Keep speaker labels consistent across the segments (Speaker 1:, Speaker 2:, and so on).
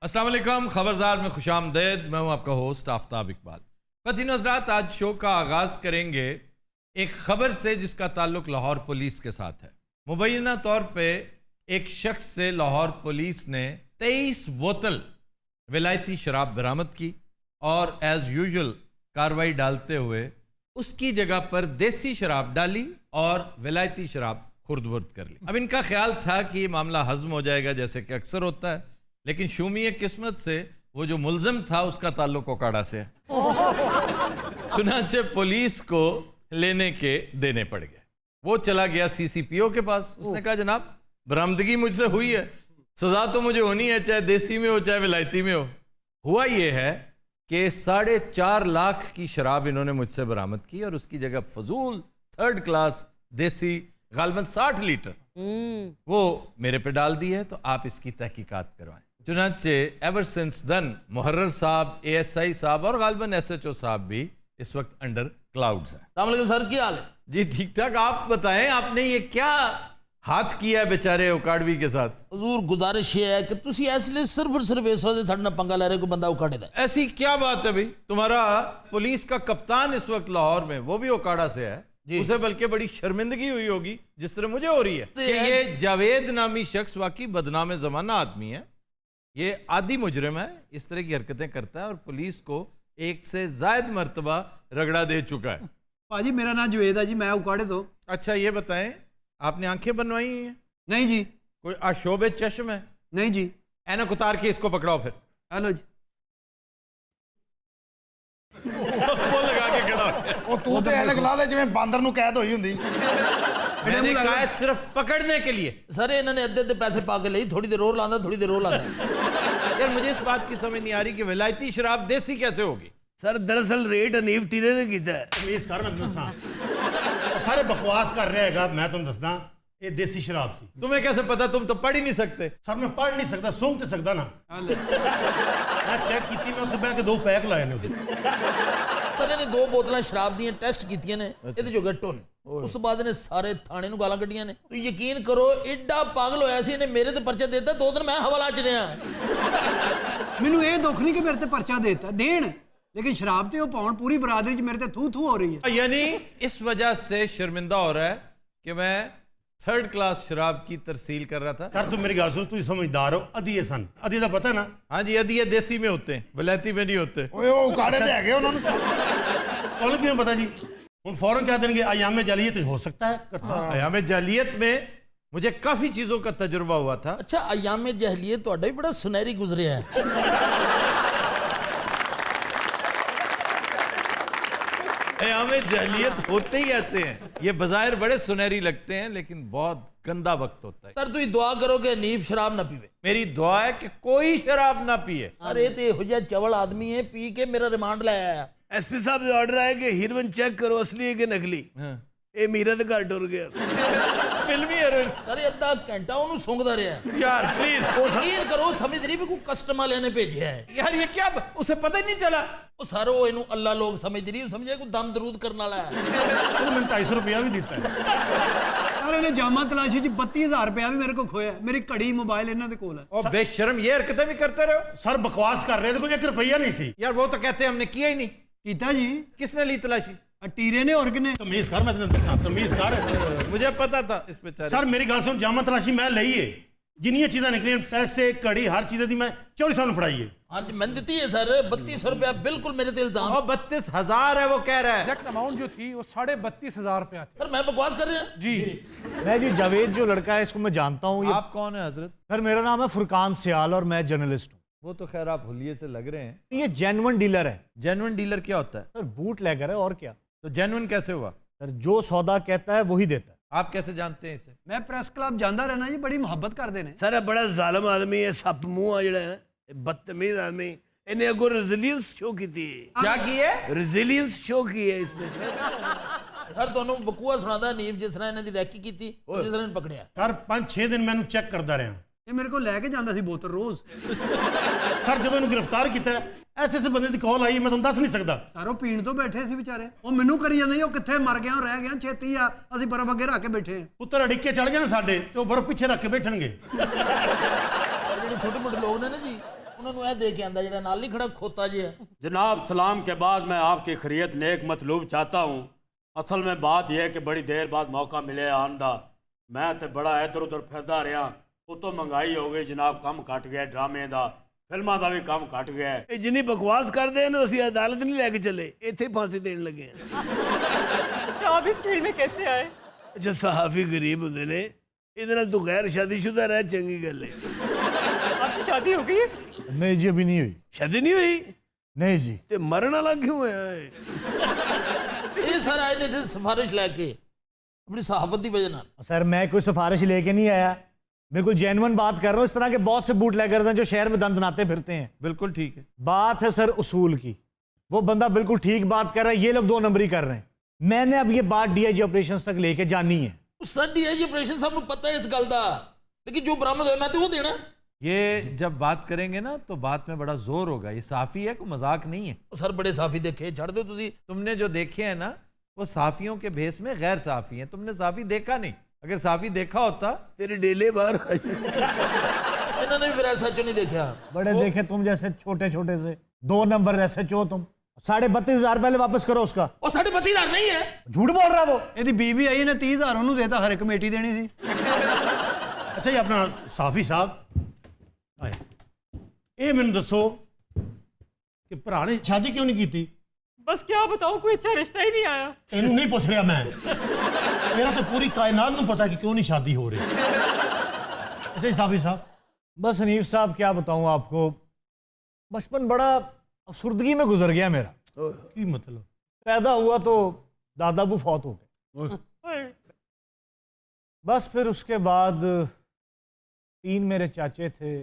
Speaker 1: السلام علیکم، خبرزار میں خوش آمدید. میں ہوں آپ کا ہوسٹ آفتاب اقبال. خواتین و حضرات، آج شو کا آغاز کریں گے ایک خبر سے جس کا تعلق لاہور پولیس کے ساتھ ہے. مبینہ طور پہ ایک شخص سے لاہور پولیس نے 23 بوتل ولایتی شراب برآمد کی اور ایز یوزول کارروائی ڈالتے ہوئے اس کی جگہ پر دیسی شراب ڈالی اور ولایتی شراب خرد برد کر لی. اب ان کا خیال تھا کہ یہ معاملہ ہضم ہو جائے گا جیسے کہ اکثر ہوتا ہے، لیکن شومی قسمت سے وہ جو ملزم تھا اس کا تعلق اوکاڑا سے ہے. چنانچہ پولیس کو لینے کے دینے پڑ گئے. وہ چلا گیا سی سی پی او کے پاس. اس نے کہا جناب برآمدگی مجھ سے ہوئی ہے، سزا تو مجھے ہونی ہے، چاہے دیسی میں ہو چاہے ولایتی میں ہو. ہوا یہ ہے کہ 4.5 لاکھ کی شراب انہوں نے مجھ سے برآمد کی اور اس کی جگہ فضول 3rd کلاس دیسی غالباً 60 لیٹر وہ میرے پہ ڈال دی ہے. تو آپ اس کی تحقیقات کروائیں. چنانچہ ایور سنس دن محرر صاحب، اے ایس آئی صاحب اور غالباً ایس ایچ او صاحب بھی اس وقت انڈر کلاؤڈز ہیں.
Speaker 2: السلام علیکم سر، کیا حال ہے؟
Speaker 1: جی ٹھیک ٹھاک. آپ بتائیں، آپ نے یہ کیا ہاتھ کیا ہے بیچارے اوکاڑوی کے ساتھ؟
Speaker 2: حضور گزارش یہ ہے کہ تسی اس لیے صرف اور صرف اس وجہ ساڈے نال پنگا لے رہے کو بندہ اکاڑے دا.
Speaker 1: ایسی کیا بات ہے بھائی؟ تمہارا پولیس کا کپتان اس وقت لاہور میں، وہ بھی اوکاڑا سے ہے. اسے بلکہ بڑی شرمندگی ہوئی ہوگی جس طرح مجھے ہو رہی ہے کہ یہ جاوید نامی شخص واقعی بدنام زمانہ آدمی ہے. یہ عادی مجرم ہے، اس طرح کی حرکتیں کرتا ہے اور پولیس کو 1 سے زائد مرتبہ رگڑا دے چکا ہے.
Speaker 3: پاجی میرا نام جوید ہے جی، میں اکاڑے دو.
Speaker 1: اچھا یہ بتائیں، آپ نے آنکھیں بنوائی ہیں؟
Speaker 3: نہیں جی.
Speaker 1: کوئی آشوب چشم ہے؟
Speaker 3: نہیں جی.
Speaker 1: اینک اتار کے اس کو پکڑاؤ پھر.
Speaker 3: ہیلو جی.
Speaker 1: وہ لگا کے کھڑا ہو گیا.
Speaker 4: ਉਹ ਤੂੰ ਤੇ ਐਨਕ ਲਾ ਦੇ ਜਿਵੇਂ ਬਾਂਦਰ ਨੂੰ ਕੈਦ ਹੋਈ ਹੁੰਦੀ.
Speaker 1: میں نے کہا ہے صرف پکڑنے کے لیے.
Speaker 2: سر انہوں نے ادھے پیسے پا کے لئی، تھوڑی دیر اور لاندا تھوڑی دیر اور لاندا.
Speaker 1: یار مجھے اس بات کی سمجھ نہیں آ رہی کہ ولایتی شراب دیسی کیسے ہوگی؟
Speaker 5: سر دراصل ریٹ انیب ٹیرے نے کیتا ہے.
Speaker 4: تمیز کر میں دساں سارے بکواس کر رہے گا. میں تم دسدا یہ دیسی شراب سی.
Speaker 1: تمہیں کیسے پتا؟ تم تو پڑھ ہی نہیں سکتے.
Speaker 4: سر میں پڑھ نہیں سکتا، سونگ تے سکدا نا. میں چیک کیتی، میں اتنے بیٹھ کے 2 پیک لائے نے ادھر.
Speaker 2: سر نے 2 بوتلاں شراب دیاں ٹیسٹ کیتیاں نے، یہ جو گٹن اس تو بعد نے سارے تھانے نو گالاں کڈیاں نے. تو یقین کرو ایڈا پاگل ہویا سی نے میرے تے پرچہ دیتا. 2 دن میں حوالہ چ رہا.
Speaker 3: مینوں یہ دکھ نہیں کہ میرے تے پرچہ دیتا دین، لیکن شراب تے وہ پاؤن پوری برادری چ میرے تے تھو تھو ہو رہی ہے.
Speaker 1: یعنی اس وجہ سے شرمندہ ہو رہا ہے کہ میں 3rd کلاس شراب کی ترسیل کر رہا تھا.
Speaker 4: سر تم میری گل سنو، تسی سمجھدار ہو. ادیے سن، ادی دا پتہ ہے نا.
Speaker 1: ہاں جی، ادیے دیسی میں ہوتے ہیں، ولایتی میں نہیں ہوتے.
Speaker 4: ਓਏ ਉਹ ਉਕਾੜੇ ਤੇ ਹੈਗੇ ਉਹਨਾਂ ਨੂੰ. ਤੁਹਾਨੂੰ ਕਿਵੇਂ ਪਤਾ ਜੀ؟ ਹੁਣ فوراً کہہ دیں گے ایام جعلیت ہو سکتا ہے.
Speaker 1: ایام جعلیت میں مجھے کافی چیزوں کا تجربہ ہوا تھا.
Speaker 2: اچھا ایام جہلیت تہاڈا بھی بڑا سنہری گزریا ہے.
Speaker 1: ایام جعلیت ہوتے ہی ایسے ہیں. یہ بظاہر بڑے سنہری لگتے ہیں لیکن بہت گندا وقت ہوتا ہے.
Speaker 2: سر تسی دعا کرو کہ نیب شراب نہ پیوے.
Speaker 1: میری دعا ہے کہ کوئی شراب نہ پیے.
Speaker 2: ارے تے ہو جا چول آدمی ہے، پی کے میرا ریمانڈ لایا ہے.
Speaker 5: ایس پی صاحب کا آرڈر ہے کہ ہیروئن چیک کرو اصلی ہے کہ نکلی. اے میرا تو گھر ٹر گیا.
Speaker 1: فلمی ہیروئن.
Speaker 2: سر ادھا گھنٹہ انہوں سونگدا رہا ہے.
Speaker 1: یار پلیز
Speaker 2: یقین کرو سمجھ رہی بھی کوئی کسٹمر والے نے بھیجا ہے.
Speaker 1: یار یہ کیا، اسے پتہ ہی نہیں چلا.
Speaker 2: وہ سارا وہ انہوں اللہ لوگ سمجھ رہی سمجھے کوئی دم درود کرنے والا ہے.
Speaker 4: انہوں نے 250 روپیہ بھی دیتا ہے.
Speaker 3: اور انہیں جامع تلاشی چ 32,000 روپیہ بھی میرے کو کھویا. میری گھڑی موبائل انہاں دے کول ہے.
Speaker 1: اور بے شرم یہ حرکتیں بھی کرتے رہو.
Speaker 4: سر بکواس کر رہے تھے، کوئی 1 روپیہ نہیں سی.
Speaker 1: یار وہ تو کہتے ہیں ہم نے کیا ہی نہیں.
Speaker 3: کیتا جی.
Speaker 1: کس نے لی تلاشی؟
Speaker 3: ٹیرے نے اور کنے.
Speaker 4: تمیز کر میں تمہیں دساں، تمیز کر.
Speaker 1: مجھے پتا تھا اس پہ چارے.
Speaker 4: سر میری گل سن، جامع تلاشی میں لئی ہے. جنیاں چیزیں نکلی ہیں، پیسے کڑی ہر چیزیں دی میں چوری صاحب نے پڑھائی ہے.
Speaker 2: ہاں جی میں دیتی ہے سر. 3200 روپیہ بالکل میرے تے الزام.
Speaker 1: 32,000 ہے وہ کہہ رہا ہے.
Speaker 6: ایگزیکٹ اماؤنٹ جو تھی وہ 32,500 روپیہ تھی.
Speaker 2: سر میں بکواس کر رہے ہیں.
Speaker 6: جی
Speaker 7: میں جی جاوید جو لڑکا ہے اس کو میں جانتا ہوں.
Speaker 1: آپ کون ہیں حضرت؟
Speaker 7: سر میرا نام ہے فرقان سیال اور میں جرنلسٹ ہوں.
Speaker 1: وہ تو خیر آپ حلیے سے لگ رہے ہیں.
Speaker 7: یہ جینون ڈیلر ہے.
Speaker 1: جینون ڈیلر کیا ہوتا ہے؟
Speaker 7: سر بوٹ لے کر ہے اور کیا.
Speaker 1: تو جینون کیسے ہوا؟
Speaker 7: سر جو سودا کہتا ہے وہی دیتا ہے.
Speaker 1: آپ کیسے جانتے ہیں اسے؟
Speaker 3: میں پریس کلب جاندا رہنا جی، بڑی محبت کردے نے.
Speaker 5: سر بڑا ظالم آدمی ہے، سپ منہ جڑا ہے، بدتمیز آدمی. انہیں اگو ریزیلینس شو کی تھی.
Speaker 1: کیا کی ہے؟
Speaker 5: ریزیلینس شو کی ہے اس نے.
Speaker 2: سر تو انہوں وقوع سنا دا نیب جس طرح انہیں دی ریکی کی تھی جس طرح انہیں پکڑیا.
Speaker 4: سر 5-6 دن میں انہوں چیک کردا رہا.
Speaker 3: یہ میرے کو لے کے جاندا سی بوتل روز.
Speaker 4: سر جب انہوں گرفتار کیتا ہے، ایسے ایسے بندے دی کال آئی میں تم دس نہیں سکتا.
Speaker 3: سارو پین تو بیٹھے سی بیچارے. وہ مینوں کری جاندے وہ کتھے مر گیا رہ گیا چھتی آ. اسی برف اگے رکھ کے بیٹھے ہیں.
Speaker 4: پتر اڑکے چڑھ گئے نا ساڈے تے وہ برف پیچھے رکھ کے بیٹھن گے.
Speaker 2: جڑے چھوٹے موٹے لوگ نے نا جی ਉਹਨਾਂ ਨੂੰ ਇਹ ਦੇ ਕੇ ਆਂਦਾ ਜਿਹੜਾ ਨਾਲ ਨਹੀਂ ਖੜਾ ਖੋਤਾ ਜਿਹਾ।
Speaker 8: जनाब सलाम के बाद मैं आपकी खैरियत नेक मतलूब चाहता हूँ। असल में बात यह है कि बड़ी देर बाद मौका मिले आन दा, मैं तो बड़ा इधर उधर फिरदा रहा, उतो महंगाई हो गई जनाब, कम घट गया ड्रामे का, फिल्मां का भी कम घट गया।
Speaker 5: ਇਹ ਜਿੰਨੀ ਬਕਵਾਸ ਕਰਦੇ ਨੇ ਅਸੀਂ ਅਦਾਲਤ ਨਹੀਂ ਲੈ ਕੇ ਚੱਲੇ, ਇੱਥੇ ਹੀ ਫਾਂਸੀ ਦੇਣ ਲੱਗੇ ਆ।
Speaker 9: आप इस फील्ड में कैसे आए?
Speaker 5: ਅੱਛਾ ਸਹਾਫੀ ਗਰੀਬ ਹੁੰਦੇ ਨੇ, ਇਹਦੇ ਨਾਲ ਤੂੰ ਗੈਰ ਸ਼ਾਦੀशुदा ਰਹਿ, ਚੰਗੀ ਗੱਲ ਹੈ।
Speaker 9: आपकी शादी हो गई है?
Speaker 7: नहीं जी, अभी नहीं हुई।
Speaker 5: ਸ਼ਾਦੀ ਨਹੀਂ ਹੋਈ
Speaker 7: नहीं जी।
Speaker 5: ਤੇ ਮਰਨ ਵਾਲਾ ਕਿਉਂ ਹੋਇਆ ਹੈ?
Speaker 2: ਇਹ ਸਰ ਆਏ ਨੇ ਤੇ ਸਿਫਾਰਿਸ਼ ਲੈ ਕੇ ਆਪਣੀ ਸਹਾਫਤ ਦੀ ਵਜ੍ਹਾ ਨਾਲ।
Speaker 7: सर मैं कोई सिफारिश लेके नहीं आया, बिल्कुल जेन्युइन बात कर रहा हूँ। इस तरह के बहुत से बूट लेकर हैं जो शहर में दंद नाते फिरते हैं।
Speaker 1: बिल्कुल ठीक है।
Speaker 7: बात है सर उसूल की, वो बंदा बिल्कुल ठीक बात कर रहा है, ये लोग 2 नंबरी कर रहे हैं। मैंने अब ये बात डीआईजी ऑपरेशंस तक लेके जानी है।
Speaker 2: ਸਰ ਡੀਆਈਜੀ ਆਪਰੇਸ਼ਨ ਸਭ ਨੂੰ ਪਤਾ ਹੈ ਇਸ ਗੱਲ ਦਾ, ਲੇਕਿन ਜੋ ਬਰਾਮਦ ਹੋਇਆ ਮੈਂ ਤੇ ਉਹ ਦੇਣਾ।
Speaker 1: ये जब बात करेंगे ना तो बात में बड़ा जोर होगा। ये साफ़ी है, कोई मजाक नहीं है।
Speaker 2: ਸਰ ਬੜੇ ਸਾਫੀ ਦੇਖੇ, ਛੱਡ ਦਿਓ ਤੁਸੀਂ।
Speaker 1: तुमने जो देखे हैं ना वो साफ़ियों के भेस में गैर साफ़ी हैं। तुमने साफ़ी देखा नहीं, अगर साफ़ी देखा होता।
Speaker 5: ਤੇਰੇ ਡੇਲੇ ਬਾਹਰ ਆ ਜਾਣ।
Speaker 2: ਇਹਨਾਂ ਨੇ ਵੀ ਫਿਰ ਸੱਚ ਨਹੀਂ ਦੇਖਿਆ।
Speaker 7: बड़े देखे तुम जैसे छोटे छोटे से 2 नंबर ऐसे चो तुम। 32,500 पहले वापस करो उसका।
Speaker 2: ਉਹ ਸਾਡੇ 32,000 ਨਹੀਂ ਹੈ।
Speaker 7: झूठ बोल रहा वो।
Speaker 3: ਇਹਦੀ ਬੀਬੀ ਆਈ ਨੇ 30,000 ਉਹਨੂੰ ਦੇਤਾ, ਹਰ ਕਮੇਟੀ ਦੇਣੀ ਸੀ।
Speaker 4: ਅੱਛਾ ਜੀ, ਆਪਣਾ ਸਾਫੀ ਸਾਹਿਬ ਆਏ, ਇਹ ਮੈਨੂੰ ਦੱਸੋ ਕਿ ਭਰਾ ਨੇ ਸ਼ਾਦੀ ਕਿਉਂ ਨਹੀਂ ਕੀਤੀ?
Speaker 9: बस क्या बताऊं, कोई अच्छा रिश्ता ही नहीं आया।
Speaker 4: ਇਹਨੂੰ ਨਹੀਂ ਪੁੱਛ ਰਿਹਾ ਮੈਂ, ਮੇਰਾ ਤਾਂ ਪੂਰੀ ਕਾਇਨਾਤ ਨੂੰ ਪਤਾ ਕਿ ਕਿਉਂ ਨਹੀਂ ਸ਼ਾਦੀ ਹੋ ਰਹੀ। ਅੱਛਾ ਜੀ ਸਾਫੀ ਸਾਹਿਬ,
Speaker 7: बस हनीफ साहब क्या बताऊं आपको, बचपन बड़ा अफसुर्दगी में गुजर गया मेरा।
Speaker 4: ਕੀ ਮਤਲਬ?
Speaker 7: पैदा हुआ तो दादा अबू फौत हो गए,
Speaker 9: ओए,
Speaker 7: बस फिर उसके बाद 3 मेरे चाचे थे,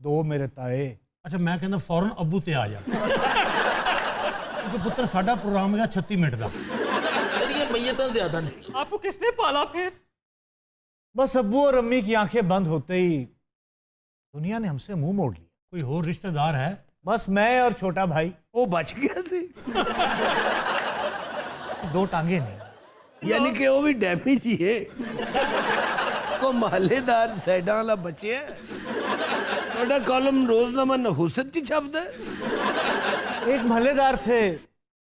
Speaker 7: 2 मेरे ताए।
Speaker 4: ਅੱਛਾ, ਮੈਂ ਕਹਿੰਦਾ ਫੌਰਨ ਅੱਬੂ ਤੇ ਆ ਜਾ, ਕਿਉਂਕਿ ਪੁੱਤਰ ਸਾਡਾ ਪ੍ਰੋਗਰਾਮ ਹੈਗਾ 36 ਮਿੰਟ ਦਾ।
Speaker 2: ਮੇਰੀਆਂ ਮਈਅਤਾਂ ਜ਼ਿਆਦਾ ਨੇ।
Speaker 9: आपको किसने पाला फिर?
Speaker 7: बस अब्बू और अम्मी की आंखें बंद होते ही दुनिया ने हमसे मुंह मोड़ लिया।
Speaker 4: ਕੋਈ ਹੋਰ ਰਿਸ਼ਤੇਦਾਰ ਹੈ?
Speaker 7: बस मैं और छोटा भाई,
Speaker 5: ਉਹ ਬਚ ਗਿਆ ਸੀ,
Speaker 7: 2 टांगे नहीं।
Speaker 5: ਯਾਨੀ ਕਿ ਉਹ ਵੀ ਡੈਮੇਜ ਹੀ ਹੈ। ਕੋ ਮਹੱਲੇਦਾਰ ਸਾਈਡਾਂ ਵਾਲਾ ਬਚਿਆ। ਤੁਹਾਡਾ ਕਾਲਮ ਰੋਜ਼ਨਾਮਾ ਨਹੂਸਤ ਚ ਛਪਦਾ ਹੈ।
Speaker 7: एक महल्लेदार थे,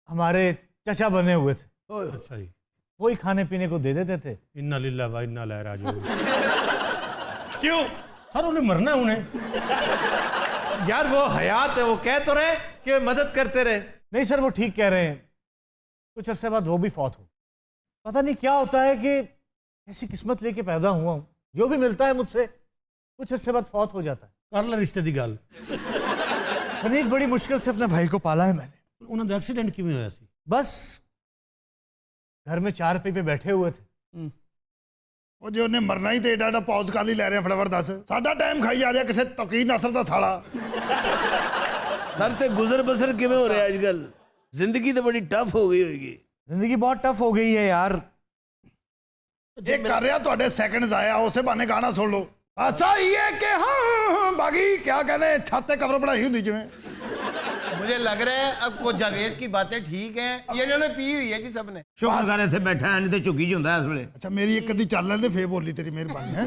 Speaker 7: हमारे चचा बने हुए थे,
Speaker 4: ਅੱਛਾ ਜੀ,
Speaker 7: वही खाने पीने को दे देते थे।
Speaker 4: ਇੰਨਾ ਲਿल्ला ਵਾ ਇੰਨਾ ਲੈ ਰਾਜੋ। ਕਿਉਂ ਸਰ, ਉਹਨੇ ਮਰਨਾ ਹੁਣੇ।
Speaker 1: यार वो हयात है, वो कह तो रहे कि मदद करते रहे।
Speaker 7: नहीं सर, वो ठीक कह रहे हैं, कुछ अरसे बाद वो भी फौत हो। पता नहीं क्या होता है कि ऐसी किस्मत लेके पैदा हुआ हूँ, जो भी मिलता है मुझसे कुछ अरसे बाद फौत हो जाता है।
Speaker 4: ਕਰ ਲੈ ਰਿਸ਼ਤੇ ਦੀ ਗੱਲ।
Speaker 7: अनेक बड़ी मुश्किल से अपने भाई को पाला है मैंने।
Speaker 4: ਉਹਨਾਂ ਦਾ ਐਕਸੀਡੈਂਟ ਕਿਵੇਂ ਹੋਇਆ ਸੀ?
Speaker 7: बस घर में 4 पे बैठे हुए थे।
Speaker 10: ਉਹ ਜੇ ਉਹਨੇ ਮਰਨਾ ਹੀ ਤੇ ਏਡਾ ਏਡਾ ਪੌਜ਼ ਕਰ ਲਈ ਲੈ ਰਿਹਾ, ਫਟਾਫਟ ਦੱਸ। ਸਾਡਾ ਟਾਈਮ ਖਾਈ ਜਾ ਰਿਹਾ ਕਿਸੇ ਤੌਕੀਰ ਨਸਰ ਦਾ ਸਾਲਾ।
Speaker 5: ਸਰ ਤੇ ਗੁਜ਼ਰ ਬਸਰ ਕਿਵੇਂ ਹੋ ਰਿਹਾ ਅੱਜ ਕੱਲ? ਜ਼ਿੰਦਗੀ ਤਾਂ ਬੜੀ ਟਫ ਹੋ ਗਈ ਹੋਏਗੀ।
Speaker 7: जिंदगी बहुत टफ हो गई है यार।
Speaker 10: ਇਹ ਕਰ ਰਿਹਾ ਤੁਹਾਡੇ ਸੈਕਿੰਡਸ ਆਇਆ, ਉਸੇ ਬਹਾਨੇ ਗਾਣਾ ਸੁਣ ਲਓ। ਅੱਛਾ ਇਹ ਕਿ ਹਾਂ ਬਾਗੀ ਕਿਆ ਕਹਿੰਦੇ, ਛੱਤ ਤੇ ਕਬਰ ਬਣਾਈ ਹੁੰਦੀ ਜਿਵੇਂ।
Speaker 11: मुझे लग रहा है अब को जावेद की बातें ठीक हैं, ये इन्होंने पी हुई है जी सबने।
Speaker 5: ਸ਼ੁਕਰ ਕਰ ਇੱਥੇ ਬੈਠਾ ਨਹੀਂ ਤੇ ਝੁੱਗੀ ਚ ਹੁੰਦਾ ਇਸ ਵੇਲੇ।
Speaker 10: ਅੱਛਾ ਮੇਰੀ ਇੱਕ ਅੱਧੀ ਚੱਲ ਲੈਂਦੇ ਫੇਰ ਬੋਲੀ, ਤੇਰੀ ਮਿਹਰਬਾਨੀ ਹੈ।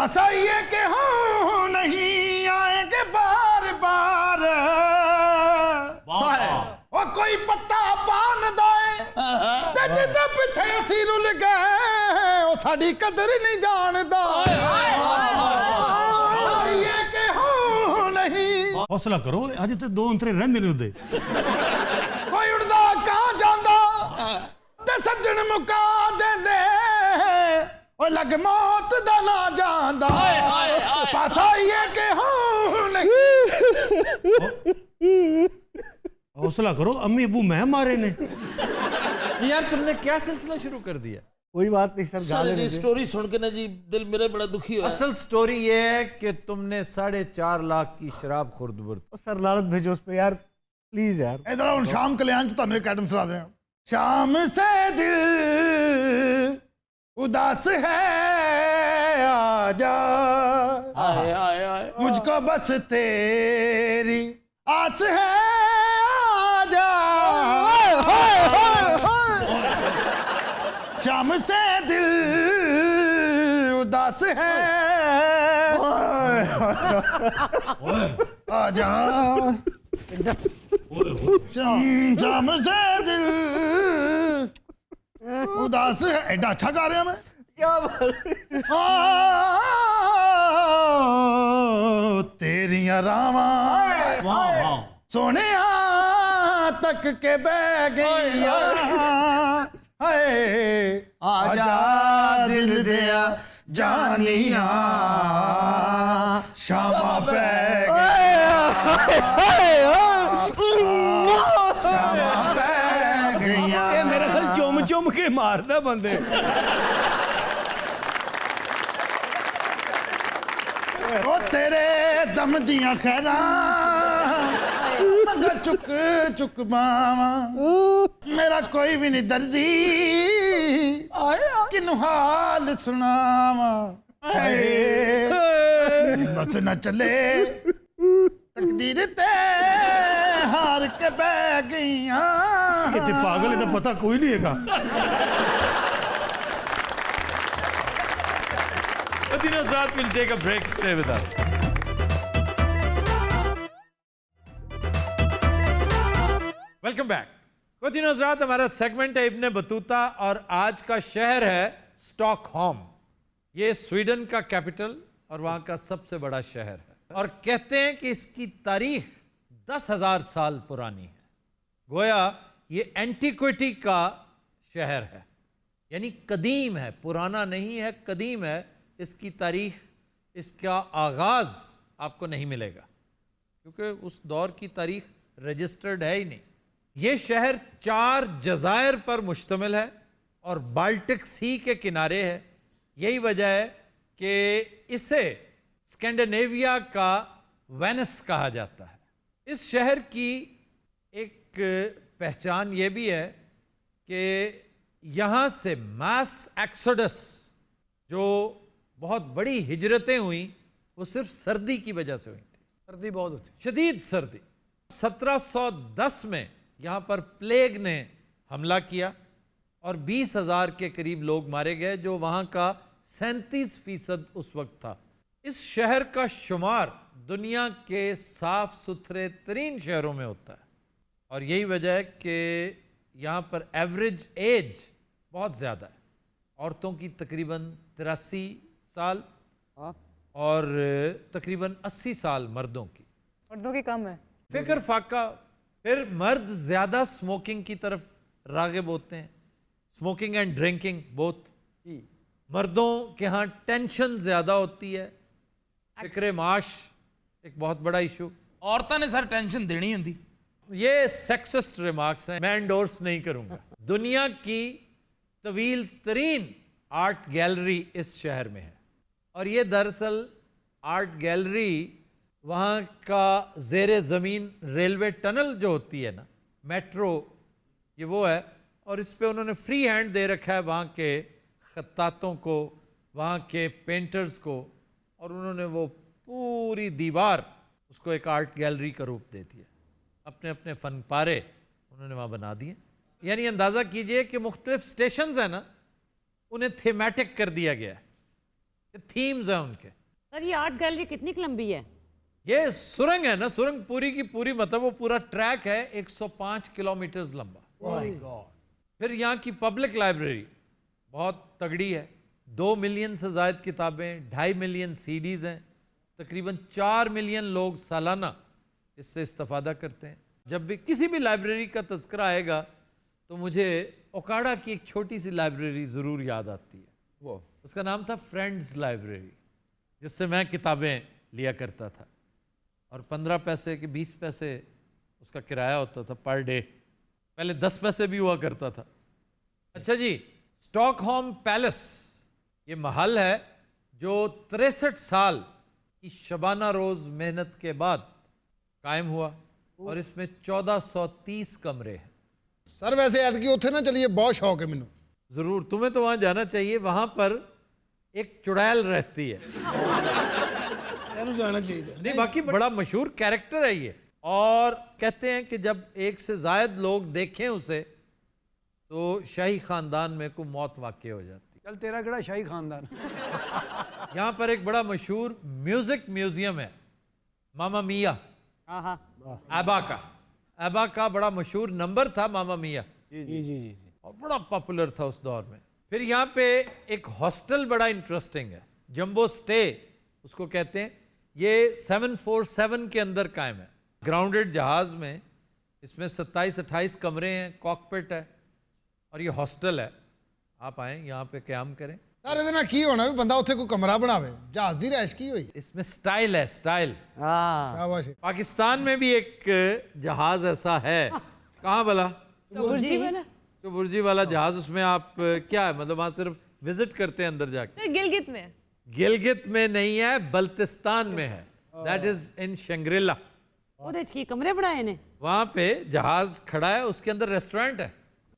Speaker 10: ਅੱਛਾ ਇਹ ਕਿ ਹਾਂ ਨਹੀਂ ਆਏਗੇ ਬਾਰ ਬਾਰ, ਉਹ ਕੋਈ ਪੱਤਾ ਪਾਣ ਦਾਏ ਤੇ ਜਿੱਦੇ ਪਿੱਛੇ ਅਸੀਂ ਰੁੱਲ ਗਏ, ਉਹ ਸਾਡੀ ਕਦਰ ਨਹੀਂ ਜਾਣਦਾ। ਅੱਛਾ ਇਹ ਕਿ ਹਾਂ ਨਹੀਂ
Speaker 4: ਹੌਸਲਾ ਕਰੋ, ਅਜੇ ਤੇ 2 ਅੰਤਰੇ ਰਹਿੰਦੇ ਨੇ ਉਹਦੇ।
Speaker 10: ਕੋਈ ਉੜਦਾ ਕਾਂ ਜਾਂਦਾ ਤੇ ਸੱਜਣ ਮੁਕਾ ਦਿੰਦੇ, ਓਏ ਲੱਗ ਮੌਤ ਦਾ ਨਾ ਜਾਂਦਾ। ਪਾਸਾ ਇਹ ਕਿ ਹਾਂ ਨਹੀਂ।
Speaker 4: ਹੌਸਲਾ ਕਰੋ, ਅੰਮੀ ਅੱਬੂ ਮੈਂ ਮਾਰੇ ਨੇ।
Speaker 1: यार तुमने क्या सिलसिला शुरू कर दिया?
Speaker 7: कोई बात नहीं सर,
Speaker 2: ਸਰ ਇਹਦੀ ਸਟੋਰੀ ਸੁਣ ਕੇ ਨਾ ਜੀ ਦਿਲ ਮੇਰਾ ਬੜਾ ਦੁਖੀ ਹੋਇਆ।
Speaker 1: असल स्टोरी ये है कि तुमने 4.5 लाख की शराब खुर्द बुर्द।
Speaker 7: सर लानत भेजो उस पे यार, प्लीज यार।
Speaker 10: ਇਧਰ ਹੁਣ ਸ਼ਾਮ ਕਲਿਆਣ ਚ ਤੁਹਾਨੂੰ ਇੱਕ ਆਈਟਮ ਸੁਣਾ ਦੇ ਰਿਹਾ। ਸ਼ਾਮ ਸੇ ਦਿਲ ਉਦਾਸ ਹੈ ਆਜਾ,
Speaker 2: ਆਏ ਆਏ ਆਏ
Speaker 10: ਮੁਝको बस तेरी आस है आजा। शाम से दिल उदास है آجا شام سے دل اداس ہے. ایڈا اچھا گا رہا میں.
Speaker 7: کیا بات
Speaker 10: تیریاں راواں سونے تک کے بہ گئی آجا دل دیا جانیاں شام پہ شام پہ گئیاں.
Speaker 5: یہ میرا خیال چوم چوم کے مارتا بندے.
Speaker 10: او تیرے دم دیاں خیراں مگا چک چک ماما میرا کوئی بھی نہیں دردی کنو حال سناوا. بس نہ چلے تقدیر تے ہار کے بہ گئیاں.
Speaker 4: یہ تے پاگل ہے تو پتہ کوئی نہیں ہے گا.
Speaker 1: But Hazrat will take a break. Stay with us. Welcome back. Khawateen و حضرات, ہمارا سیگمنٹ ہے ابن بطوطہ اور آج کا شہر ہے اسٹاک ہوم. یہ سویڈن کا کیپٹل اور وہاں کا سب سے بڑا شہر ہے اور کہتے ہیں کہ اس کی تاریخ 10,000 سال پرانی ہے. گویا یہ اینٹیکوٹی کا شہر ہے, یعنی قدیم ہے, پرانا نہیں ہے, قدیم ہے. اس کی تاریخ, اس کا آغاز آپ کو نہیں ملے گا کیونکہ اس دور کی تاریخ رجسٹرڈ ہے ہی نہیں. یہ شہر 4 جزائر پر مشتمل ہے اور بالٹک سی کے کنارے ہے. یہی وجہ ہے کہ اسے اسکینڈینیویا کا وینس کہا جاتا ہے. اس شہر کی ایک پہچان یہ بھی ہے کہ یہاں سے ماس ایکسوڈس, جو بہت بڑی ہجرتیں ہوئیں, وہ صرف سردی کی وجہ سے ہوئی تھی.
Speaker 3: سردی بہت ہوتی,
Speaker 1: شدید سردی. 1710 میں یہاں پر پلیگ نے حملہ کیا اور 20,000 کے قریب لوگ مارے گئے, جو وہاں کا 37% اس وقت تھا. اس شہر کا شمار دنیا کے صاف ستھرے ترین شہروں میں ہوتا ہے اور یہی وجہ ہے کہ یہاں پر ایوریج ایج بہت زیادہ ہے. عورتوں کی تقریباً 83 سال اور تقریباً 80 سال مردوں کی.
Speaker 9: مردوں کی کم ہے.
Speaker 1: فکر فاقہ. پھر مرد زیادہ سموکنگ کی طرف راغب ہوتے ہیں, سموکنگ اینڈ ڈرنکنگ بوتھ. مردوں کے ہاں ٹینشن زیادہ ہوتی ہے, فکر معاش ایک بہت بڑا ایشو.
Speaker 2: عورتوں نے سر ٹینشن دینی ہوندی.
Speaker 1: یہ سیکسسٹ ریمارکس ہیں, میں انڈورس نہیں کروں گا. دنیا کی طویل ترین آرٹ گیلری اس شہر میں ہے اور یہ دراصل آرٹ گیلری وہاں کا زیر زمین ریلوے ٹنل جو ہوتی ہے نا, میٹرو, یہ وہ ہے. اور اس پہ انہوں نے فری ہینڈ دے رکھا ہے وہاں کے خطاطوں کو, وہاں کے پینٹرز کو, اور انہوں نے وہ پوری دیوار اس کو ایک آرٹ گیلری کا روپ دے دیا. اپنے اپنے فن پارے انہوں نے وہاں بنا دیے. یعنی اندازہ کیجئے کہ مختلف سٹیشنز ہیں نا, انہیں تھیمیٹک کر دیا گیا ہے, تھیمز ہیں ان کے.
Speaker 9: سر یہ آرٹ گیلری کتنی لمبی ہے؟
Speaker 1: یہ سرنگ ہے نا, سرنگ پوری کی پوری, مطلب وہ پورا ٹریک ہے 105 کلومیٹرز لمبا. پھر یہاں کی پبلک لائبریری بہت تگڑی ہے. 2 ملین سے زائد کتابیں, 2.5 ملین CDs ہیں, تقریباً 4 ملین لوگ سالانہ اس سے استفادہ کرتے ہیں. جب بھی کسی بھی لائبریری کا تذکرہ آئے گا تو مجھے اوکاڑا کی ایک چھوٹی سی لائبریری ضرور یاد آتی ہے. وہ اس کا نام تھا فرینڈز لائبریری, جس سے میں کتابیں لیا کرتا تھا اور 15 پیسے کے 20 پیسے اس کا کرایہ ہوتا تھا پر ڈے. پہلے 10 پیسے بھی ہوا کرتا تھا. اچھا جی, اسٹاک ہوم پیلس یہ محل ہے جو 63 سال کی شبانہ روز محنت کے بعد قائم ہوا اور اس میں 1430 کمرے ہیں.
Speaker 10: سر ویسے ایتکی اتنے نہ چلیے, بہت شوق ہے مینوں.
Speaker 1: ضرور, تمہیں تو وہاں جانا چاہیے. وہاں پر ایک چڑیل رہتی ہے,
Speaker 5: جانا چاہیے.
Speaker 1: نہیں باقی بڑا مشہور کیریکٹر ہے یہ, اور کہتے ہیں کہ جب ایک سے زائد لوگ دیکھیں اسے تو شاہی خاندان میں کوئی موت واقع ہو جاتی.
Speaker 3: چل تیرا کیڑا شاہی خاندان.
Speaker 1: यहाँ पर एक बड़ा मशहूर म्यूजिक म्यूजियम है, मामा मिया, एबा का बड़ा मशहूर नंबर था मामा मिया, जी, और बड़ा पॉपुलर था उस दौर में। फिर यहाँ पे एक हॉस्टल बड़ा इंटरेस्टिंग है, जंबो स्टे उसको कहते हैं। ये 747 के अंदर कायम है, ग्राउंडेड जहाज में। इसमें 27-28 कमरे हैं, कॉकपिट है, और ये हॉस्टल है। आप आए यहाँ पे क़याम करें।
Speaker 10: ਸਰ ਇਹਦੇ ਨਾਲ ਕੀ ਹੋਣਾ ਵੀ ਬੰਦਾ ਉੱਥੇ ਕੋਈ ਕਮਰਾ ਬਣਾਵੇ, ਜਹਾਜ਼ ਦੀ ਰਿਹਾਇਸ਼ ਕੀ ਹੋਈ?
Speaker 1: इसमें स्टाइल है, स्टाइल।
Speaker 10: ਸ਼ਾਬਾਸ਼।
Speaker 1: पाकिस्तान में भी एक जहाज ऐसा है, कहाँ भला? जो बुर्जी वाला जहाज, उसमें आप क्या है, मतलब वहाँ सिर्फ विजिट करते हैं अंदर जाके?
Speaker 9: गिलगित में।
Speaker 1: गिलगित में नहीं है, बल्तिस्तान में है, दैट इज इन शंग्रीला।
Speaker 9: ਉਹਦੇ ਚ ਕੀ ਕਮਰੇ ਬਣਾਏ ਨੇ?
Speaker 1: वहाँ पे जहाज खड़ा है, उसके अंदर रेस्टोरेंट है।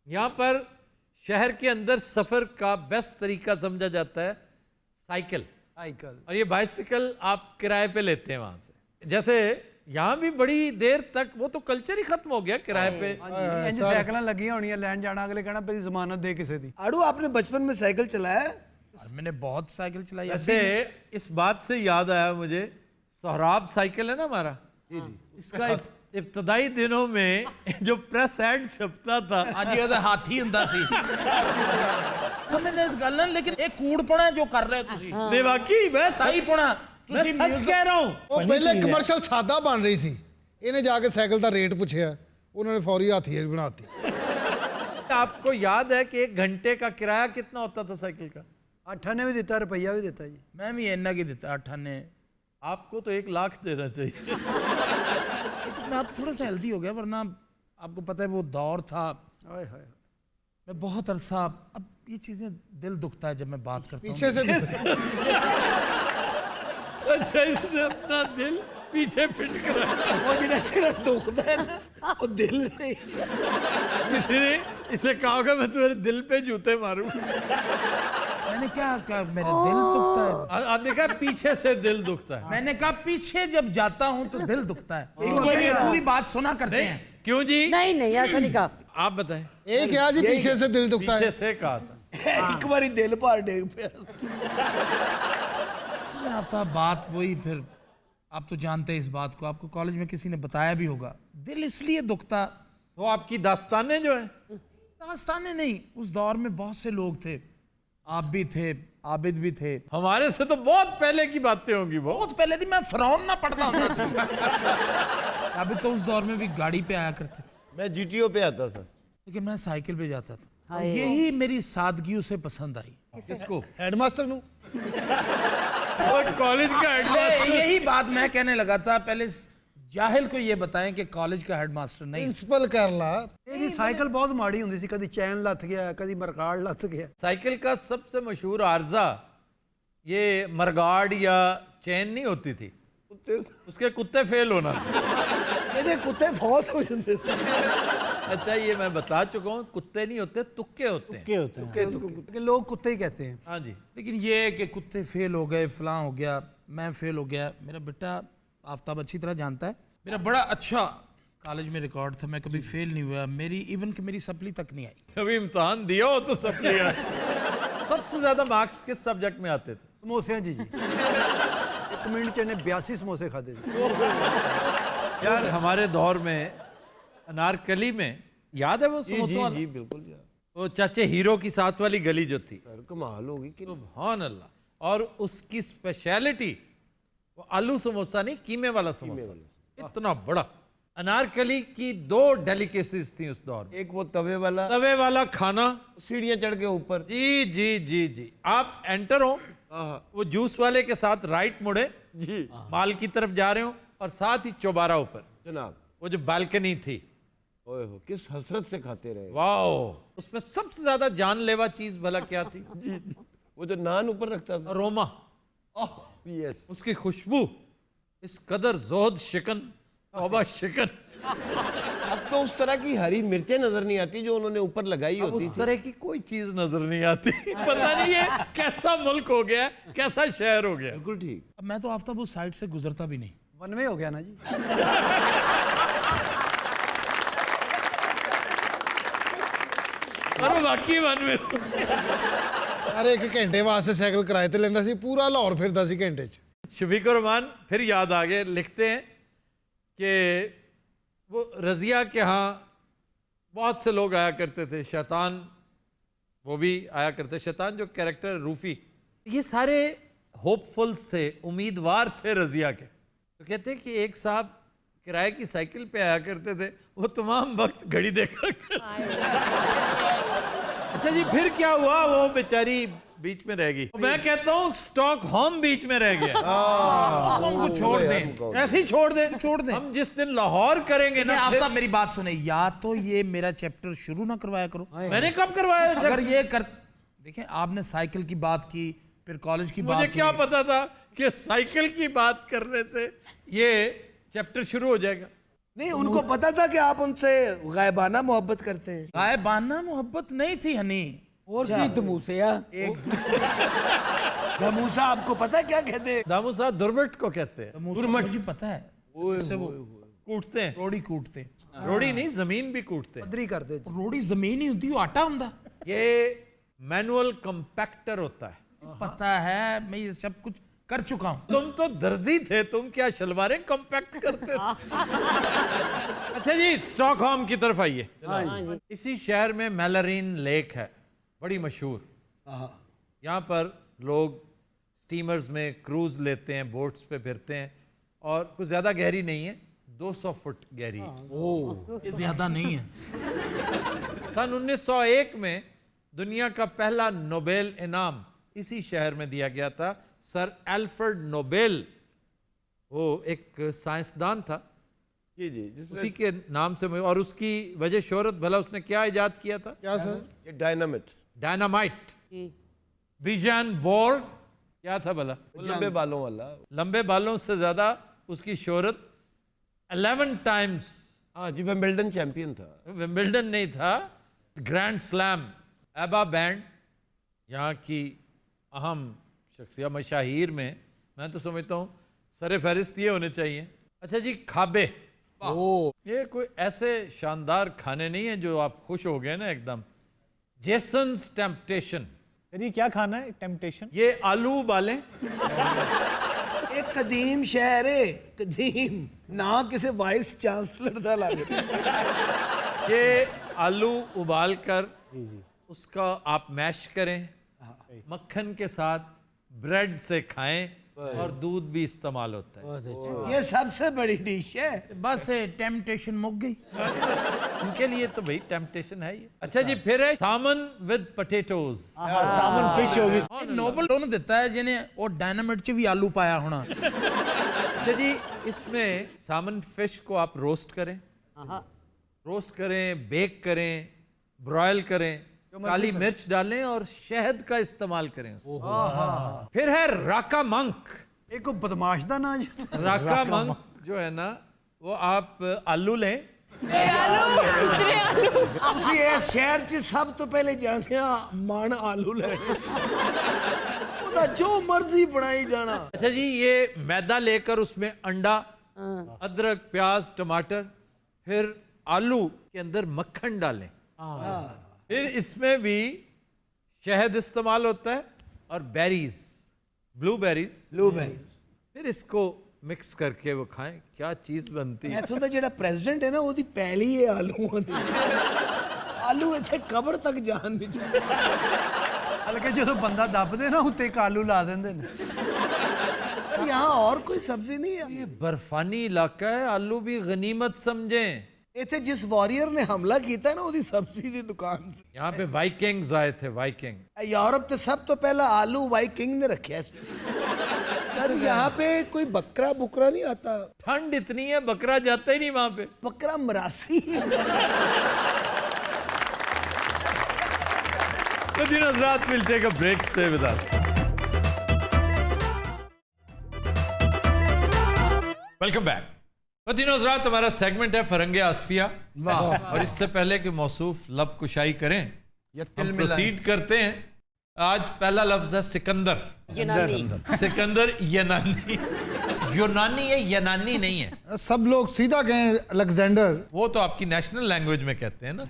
Speaker 1: यहाँ पर शहर के अंदर सफर का बेस्ट तरीका समझा जाता है साइकिल, और ये बाइसिकल आप किराए पे लेते हैं वहाँ से। जैसे यहाँ भी बड़ी देर तक वो तो कल्चर ही खत्म हो गया, किराए पे
Speaker 3: ਇੰਜ ਸਾਈਕਲਾਂ ਲੱਗੀਆਂ ਹੋਣੀਆਂ, ਲੈਣ ਜਾਣਾ, ਅਗਲੇ ਕਹਿਣਾ ਮੇਰੀ ਜ਼ਮਾਨਤ ਦੇ ਕਿਸੇ ਦੀ।
Speaker 5: आड़ू आपने बचपन में साइकिल चलाया है?
Speaker 2: मैंने बहुत साइकिल चलाई।
Speaker 1: ऐसे इस बात से याद आया मुझे, सोहराब साइकिल है ना हमारा, इसका इब्तदाई दिनों में जो प्रेस एड छपता था,
Speaker 2: ਅੱਜ ਉਹਦਾ ਹਾਥੀ ਹੁੰਦਾ ਸੀ। ਸਮਝਦੇ ਇਸ ਗੱਲ ਨਾਲ, ਲੇਕਿन ਇਹ ਕੂੜਪਣਾ ਜੋ ਕਰ ਰਹੇ ਤੁਸੀਂ,
Speaker 1: नहीं वाकई मैं
Speaker 2: ਸਹੀ ਪੁਣਾ
Speaker 1: मैं सच कह रहा हूँ।
Speaker 10: ਉਹ ਪਹਿਲੇ ਕਮਰਸ਼ੀਅਲ ਸਾਦਾ ਬਣ ਰਹੀ ਸੀ, ਇਹਨੇ ਜਾ ਕੇ ਸਾਈਕਲ ਦਾ ਰੇਟ ਪੁੱਛਿਆ, ਉਹਨਾਂ ਨੇ ਫੌਰੀ ਹਾਥੀ ਬਣਾਤੀ।
Speaker 1: आपको याद है कि 1 घंटे का किराया कितना होता था साइकिल का?
Speaker 3: 8 ਆਨੇ ਵੀ ਦਿੱਤਾ, ਰੁਪਈਆ ਵੀ ਦਿੱਤਾ ਜੀ।
Speaker 2: ਮੈਂ ਵੀ ਇੰਨਾ ਕੀ ਦਿੱਤਾ, 8 ਆਨੇ।
Speaker 1: आपको तो 1 लाख देना चाहिए।
Speaker 2: मैं अब थोड़ा सा हेल्दी हो गया, वरना आपको पता है वो दौर था,
Speaker 3: ਹਾਏ ਹਾਏ।
Speaker 2: मैं बहुत अरसा, अब ये चीज़ें दिल दुखता है जब मैं बात करता हूँ।
Speaker 10: पीछे से
Speaker 1: अच्छा, इसने अपना दिल पीछे फिट करा।
Speaker 5: वो जिन्हें तेरा दुखता है ना, वो दिल नहीं।
Speaker 1: किसी ने इसे कहा होगा मैं तुम्हारे दिल पे जूते मारूं।
Speaker 2: मैंने क्या कहा, मेरा दिल दुखता है?
Speaker 1: आपने कहा पीछे से दिल दुखता है।
Speaker 2: मैंने कहा पीछे जब जाता हूँ तो दिल दुखता है। पूरी बात सुना करते हैं।
Speaker 1: क्यों जी?
Speaker 9: नहीं नहीं ऐसा नहीं कहा।
Speaker 1: आप बताएं।
Speaker 10: ਇਹ ਕਿਹਾ ਜੀ पीछे से दिल दुखता
Speaker 1: पीछे
Speaker 10: है।
Speaker 1: से कहा था।
Speaker 5: एक बारी दिल भार डेग पे।
Speaker 2: आफ्ताब, बात वही, फिर आप तो जानते हैं इस बात को, आपको कॉलेज में किसी ने बताया भी होगा। दिल इसलिए दुखता,
Speaker 1: वो आपकी दास्तानें जो हैं,
Speaker 2: दास्ताने नहीं, उस दौर में बहुत से लोग थे, आप भी थे, आबिद भी थे।
Speaker 1: हमारे से तो बहुत पहले की बातें होंगी। वो
Speaker 2: बहुत पहले थी, मैं फरौन ना पढ़ता होता था। आबिद तो उस दौर में भी गाड़ी पे आया करते थे,
Speaker 11: मैं जीटीओ पे आता था।
Speaker 2: लेकिन मैं साइकिल पे जाता था। और यही मेरी सादगी उसे पसंद आई।
Speaker 1: किसको?
Speaker 10: हेडमास्टर ਨੂੰ
Speaker 1: कॉलेज का हेडमास्टर।
Speaker 2: यही बात मैं कहने लगा था, पहले जाहिल को ये बताएं कि कॉलेज का हेडमास्टर नहीं।
Speaker 10: ਪ੍ਰਿੰਸੀਪਲ ਕਰ ਲਾ।
Speaker 3: ਇਹਦੀ ਸਾਈਕਲ ਬਹੁਤ ਮਾੜੀ ਹੁੰਦੀ ਸੀ, ਕਦੀ ਚੈਨ ਲੱਥ ਗਿਆ, ਕਦੀ ਮਰਕਾੜ ਲੱਥ ਗਿਆ।
Speaker 1: साइकिल का सबसे मशहूर आर्जा ये मरगाड़ या चैन नहीं होती थी, उसके कुत्ते फेल होना।
Speaker 5: ਇਹਦੇ ਕੁੱਤੇ ਫੌਤ ਹੋ ਜਾਂਦੇ ਸੀ।
Speaker 1: अच्छा, ये मैं बता चुका हूँ, कुत्ते नहीं होते, तुक्के होते हैं।
Speaker 3: ਕਿ ਲੋਕ ਕੁੱਤੇ ਹੀ कहते हैं।
Speaker 1: हाँ जी।
Speaker 2: लेकिन ये है कि कुत्ते फेल हो गए, फलां हो गया, मैं फेल हो गया। मेरा बेटा आफ्ताब अच्छी तरह जानता है, मेरा बड़ा अच्छा कॉलेज में रिकॉर्ड था, मैं कभी फेल नहीं हुआ। मेरी इवन कि मेरी सप्ली तक नहीं आई।
Speaker 1: कभी इम्तहान दिया हो तो सब लिया है। सबसे ज्यादा मार्क्स किस सब्जेक्ट में आते थे?
Speaker 3: ਸਮੋਸਿਆਂ 'ਚ ਜੀ। 1 ਮਿੰਟ 'ਚ ਇਹਨੇ 82 ਸਮੋਸੇ ਖਾਦੇ ਸੀ।
Speaker 1: यार हमारे दौर में अनारकली में, याद है वो समोसा वाला?
Speaker 5: जी बिल्कुल यार,
Speaker 1: वो चाचे हीरो की साथ वाली गली जो थी,
Speaker 5: कमाल होगी कि
Speaker 1: सुभान अल्लाह। और उसकी स्पेशलिटी वो आलू समोसा नहीं, कीमे वाला समोसा, इतना बड़ा। अनारकली की 2 डेलिकेसीज थी उस दौर में।
Speaker 11: एक वो तवे वाला,
Speaker 1: तवे वाला खाना,
Speaker 11: सीढ़ियां चढ़ के ऊपर।
Speaker 1: जी जी जी जी। आप एंटर हो, वो जूस वाले के साथ राइट मुड़े
Speaker 11: जी
Speaker 1: माल की तरफ जा रहे हो, और साथ ही चौबारा ऊपर
Speaker 11: जनाब।
Speaker 1: वो जो बालकनी थी,
Speaker 11: ओए हो, किस हसरत से खाते रहे।
Speaker 1: वाओ। उसमें सबसे ज्यादा जानलेवा चीज भला क्या थी?
Speaker 11: वो जो नान ऊपर रखता था।
Speaker 1: Aroma,
Speaker 11: yes.
Speaker 1: उसकी खुशबू इस कदर जोहद शिकन, तौबा शिकन।
Speaker 11: अब तो उस तरह की हरी मिर्चें नजर नहीं आती जो उन्होंने ऊपर लगाई
Speaker 1: अब
Speaker 11: होती
Speaker 1: उस
Speaker 11: थी।
Speaker 1: तरह की कोई चीज नजर नहीं आती। पता नहीं ये कैसा मुल्क हो गया, कैसा शहर हो गया।
Speaker 11: बिल्कुल ठीक।
Speaker 2: अब मैं तो आफ्ताब उस साइड से गुजरता भी नहीं।
Speaker 3: 1 हो गया ना जी।
Speaker 1: और बाकी 1 में
Speaker 10: ਯਾਰ 1 ਘੰਟੇ ਵਾਸਤੇ ਸਾਈਕਲ ਕਿਰਾਏ ਤੇ ਲੈਂਦਾ ਸੀ, ਪੂਰਾ ਲਾਹੌਰ ਫਿਰਦਾ ਸੀ ਘੰਟੇ 'ਚ।
Speaker 1: शफीकुर रहमान फिर याद आ गए, लिखते हैं कि वो रज़िया के यहाँ बहुत से लोग आया करते थे, शैतान वो भी आया करते, शैतान जो कैरेक्टर रूफ़ी, ये सारे होपफुल्स थे, उम्मीदवार थे रज़िया के। तो कहते हैं कि एक साहब किराए की साइकिल पे आया करते थे, वो तमाम वक्त घड़ी देखा अच्छा जी फिर क्या हुआ, वो बेचारी बीच में रह गई। मैं कहता हूँ स्टॉक होम बीच में रह गया।
Speaker 2: उनको छोड़ दें,
Speaker 1: ऐसे ही छोड़ दें। हम जिस दिन लाहौर करेंगे ना,
Speaker 2: आफ्ताब मेरी बात सुने, या तो ये मेरा चैप्टर शुरू ना करवाया करो।
Speaker 1: मैंने कब करवाया?
Speaker 2: अगर ये कर देखें, आपने साइकिल की बात की, फिर कॉलेज की बात
Speaker 1: मुझे
Speaker 2: की।
Speaker 1: क्या पता था कि साइकिल की बात करने से ये चैप्टर शुरू हो जाएगा।
Speaker 5: नहीं, उनको पता था कि आप उनसे गायबाना मोहब्बत करते हैं।
Speaker 2: गायबाना मोहब्बत नहीं थी हनी, और की तमूसिया एक
Speaker 5: धमूसा आपको पता है क्या कहते हैं?
Speaker 1: दामूसा दुर्मट को कहते हैं।
Speaker 2: दुर्मट जी पता है, इससे वो
Speaker 1: कूटते हैं,
Speaker 2: रोड़ी कूटते,
Speaker 1: रोड़ी नहीं जमीन भी कूटते हैं।
Speaker 3: पदरी कर दे।
Speaker 2: रोड़ी जमीन ही होती, वो आटा होता।
Speaker 1: ये मैनुअल कंपैक्टर होता है।
Speaker 2: पता है, मैं ये सब कुछ कर चुका हूँ।
Speaker 1: तुम तो दर्जी थे, तुम क्या शलवारें कंपैक्ट करते थे? अच्छा जी स्टॉकहोम की तरफ आइए। इसी शहर में मैलरीन लेक है, बड़ी मशहूर। यहाँ पर लोग स्टीमर्स में क्रूज लेते हैं, बोट्स पे फिरते हैं, और कुछ ज़्यादा गहरी नहीं है, 200 फुट गहरी है।
Speaker 2: ये ज्यादा नहीं है।
Speaker 1: सन 1901 में दुनिया का पहला नोबेल इनाम इसी शहर में दिया गया था। सर एल्फ्रेड नोबेल, वो एक साइंसदान था
Speaker 11: जी जी,
Speaker 1: उसी के नाम से, और उसकी वजह शोहरत, भला उसने क्या इजाद किया था?
Speaker 10: क्या सर?
Speaker 11: ये डायनामिट,
Speaker 1: डायनामाइट। बिजन बोर्ड क्या था भला?
Speaker 11: लंबे बालों वाला।
Speaker 1: लंबे बालों से ज्यादा उसकी शोहरत 11 टाइम्स।
Speaker 11: हाँ जी, विंबलडन चैंपियन था।
Speaker 1: विंबलडन नहीं था, ग्रैंड स्लैम। एबा बैंड यहाँ की अहम शख्सियत, मशाहीर में मैं तो समझता हूँ सर फहरिस्त ये होने चाहिए। अच्छा जी खाबे, ये कोई ऐसे शानदार खाने नहीं है जो आप खुश हो गए ना एकदम। जेसन्स टेम्पटेशन,
Speaker 7: ये क्या खाना है टेम्पटेशन?
Speaker 1: ये आलू उबालें,
Speaker 5: एक कदीम शहर है, कदीम ना किसी वाइस चांसलर दा लग रहा।
Speaker 1: ये आलू उबाल कर उसका आप मैश करें, मक्खन के साथ ब्रेड से खाएं, और दूध भी इस्तेमाल होता है।
Speaker 5: ये सबसे बड़ी डिश है।
Speaker 2: बस टेम्पटेशन मुक गई
Speaker 1: उनके लिए तो भाई टेम्पटेशन है ये। अच्छा जी फिर है सामन विद पोटैटोज।
Speaker 7: सामन फिश होगी।
Speaker 2: नोबल उन्होंने देता है जिन्हें वो डायनामाइट च भी आलू पाया होना।
Speaker 1: अच्छा जी इसमें सामन फिश को आप रोस्ट करें, बेक करें, ब्रॉयल करें, काली मिर्च डालें और शहद का इस्तेमाल करें। फिर है राका मंक।
Speaker 3: एक बदमाश दा ना
Speaker 1: राका मंक जो है ना, वो आप आलू लें,
Speaker 5: ਤੁਸੀਂ ਇਸ ਸ਼ਹਿਰ 'ਚ ਸਭ ਤੋਂ ਪਹਿਲੇ ਜਾਂਦੇ ਆ ਮਨ ਆਲੂ ਲੈ ਕੇ। ਉਹਦਾ ਜੋ ਮਰਜ਼ੀ ਬਣਾਈ ਜਾਣਾ।
Speaker 1: अच्छा जी ये मैदा लेकर उसमें अंडा, अदरक, प्याज, टमाटर, फिर आलू के अंदर मक्खन डालें, फिर इसमें भी शहद इस्तेमाल होता है और बेरीज, ब्लूबेरीज, फिर इसको मिक्स करके वो खाएं, क्या चीज बनती है।
Speaker 5: ਇੱਥੋਂ ਦਾ ਜਿਹੜਾ ਪ੍ਰੈਜ਼ੀਡੈਂਟ ਹੈ ਨਾ, ਉਹਦੀ ਪਹਿਲੀ ਹੈ ਆਲੂਆਂ ਦੀ। ਆਲੂ ਇੱਥੇ ਕਬਰ ਤੱਕ ਜਾਣ ਨਹੀਂ ਚਾਹੀਦੇ।
Speaker 3: ਹਲਕੇ ਜਦੋਂ ਬੰਦਾ ਦੱਬਦੇ ਨਾ ਉੱਤੇ ਇੱਕ ਆਲੂ ਲਾ ਦਿੰਦੇ ਨੇ।
Speaker 5: पर यहाँ और कोई सब्जी नहीं है।
Speaker 1: ये बर्फानी इलाका है, आलू भी गनीमत समझें।
Speaker 5: ਇੱਥੇ ਜਿਸ ਵਾਰੀਅਰ ਨੇ ਹਮਲਾ ਕੀਤਾ ਨਾ, ਉਹਦੀ ਸਬਜ਼ੀ ਦੀ ਦੁਕਾਨ ਸੀ।
Speaker 1: यहाँ पे वाइकिंग्स आए थे, वाइकिंग।
Speaker 5: यूरोप ਤੇ ਸਭ ਤੋਂ ਪਹਿਲਾਂ ਆਲੂ ਵਾਈਕਿंग ने रखे ਸੀ। पर यहाँ पे कोई बकरा बुकरा नहीं आता।
Speaker 1: ठंड इतनी है बकरा जाता ही नहीं वहां पे।
Speaker 5: बकरा मरासी।
Speaker 1: Mudin Hazrat will take a break, stay with us. Welcome back. Mudin Hazrat, हमारा सेगमेंट है फरंगे आसफिया। और इससे पहले कि मौसूफ लब कुशाई करें, हम प्रोसीड करते हैं। आज पहला लफ्ज है सिकंदर। सिकंदर यनानी, यूनानी है, यनानी नहीं है।
Speaker 10: सब लोग सीधा कहें अलेक्जेंडर।
Speaker 1: वो तो आपकी नेशनल लैंग्वेज में कहते हैं ना।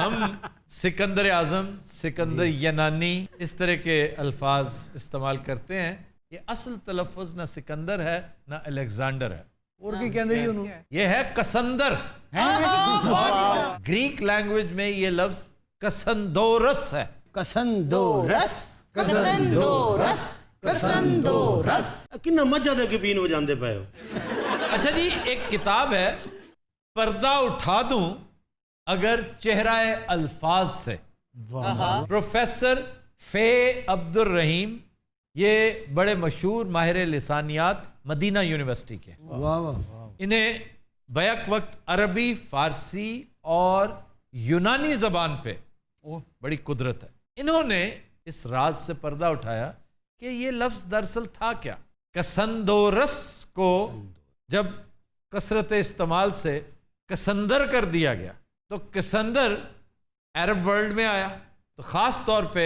Speaker 1: ہم سکندر اعظم، سکندر ینانی اس طرح کے الفاظ استعمال کرتے ہیں. یہ اصل تلفظ نہ سکندر ہے نہ الیگزینڈر ہے.
Speaker 3: اور کی کہندے جی انہوں
Speaker 1: یہ ہے کسندر. گریک لینگویج میں یہ لفظ کسندورس ہے.
Speaker 5: کسندورس کنا مجھا دے کے بین ہو جاندے پے ہو.
Speaker 1: اچھا جی، ایک کتاب ہے پردہ اٹھا دوں اگر چہرہ الفاظ سے، پروفیسر فے عبد الرحیم، یہ بڑے مشہور ماہر لسانیات مدینہ یونیورسٹی کے. انہیں بیک وقت عربی، فارسی اور یونانی زبان پہ بڑی قدرت ہے. انہوں نے اس راز سے پردہ اٹھایا کہ یہ لفظ دراصل تھا کیا. کسندورس کو جب کثرت استعمال سے کسندر کر دیا گیا تو کسندر عرب ورلڈ میں آیا، تو خاص طور پہ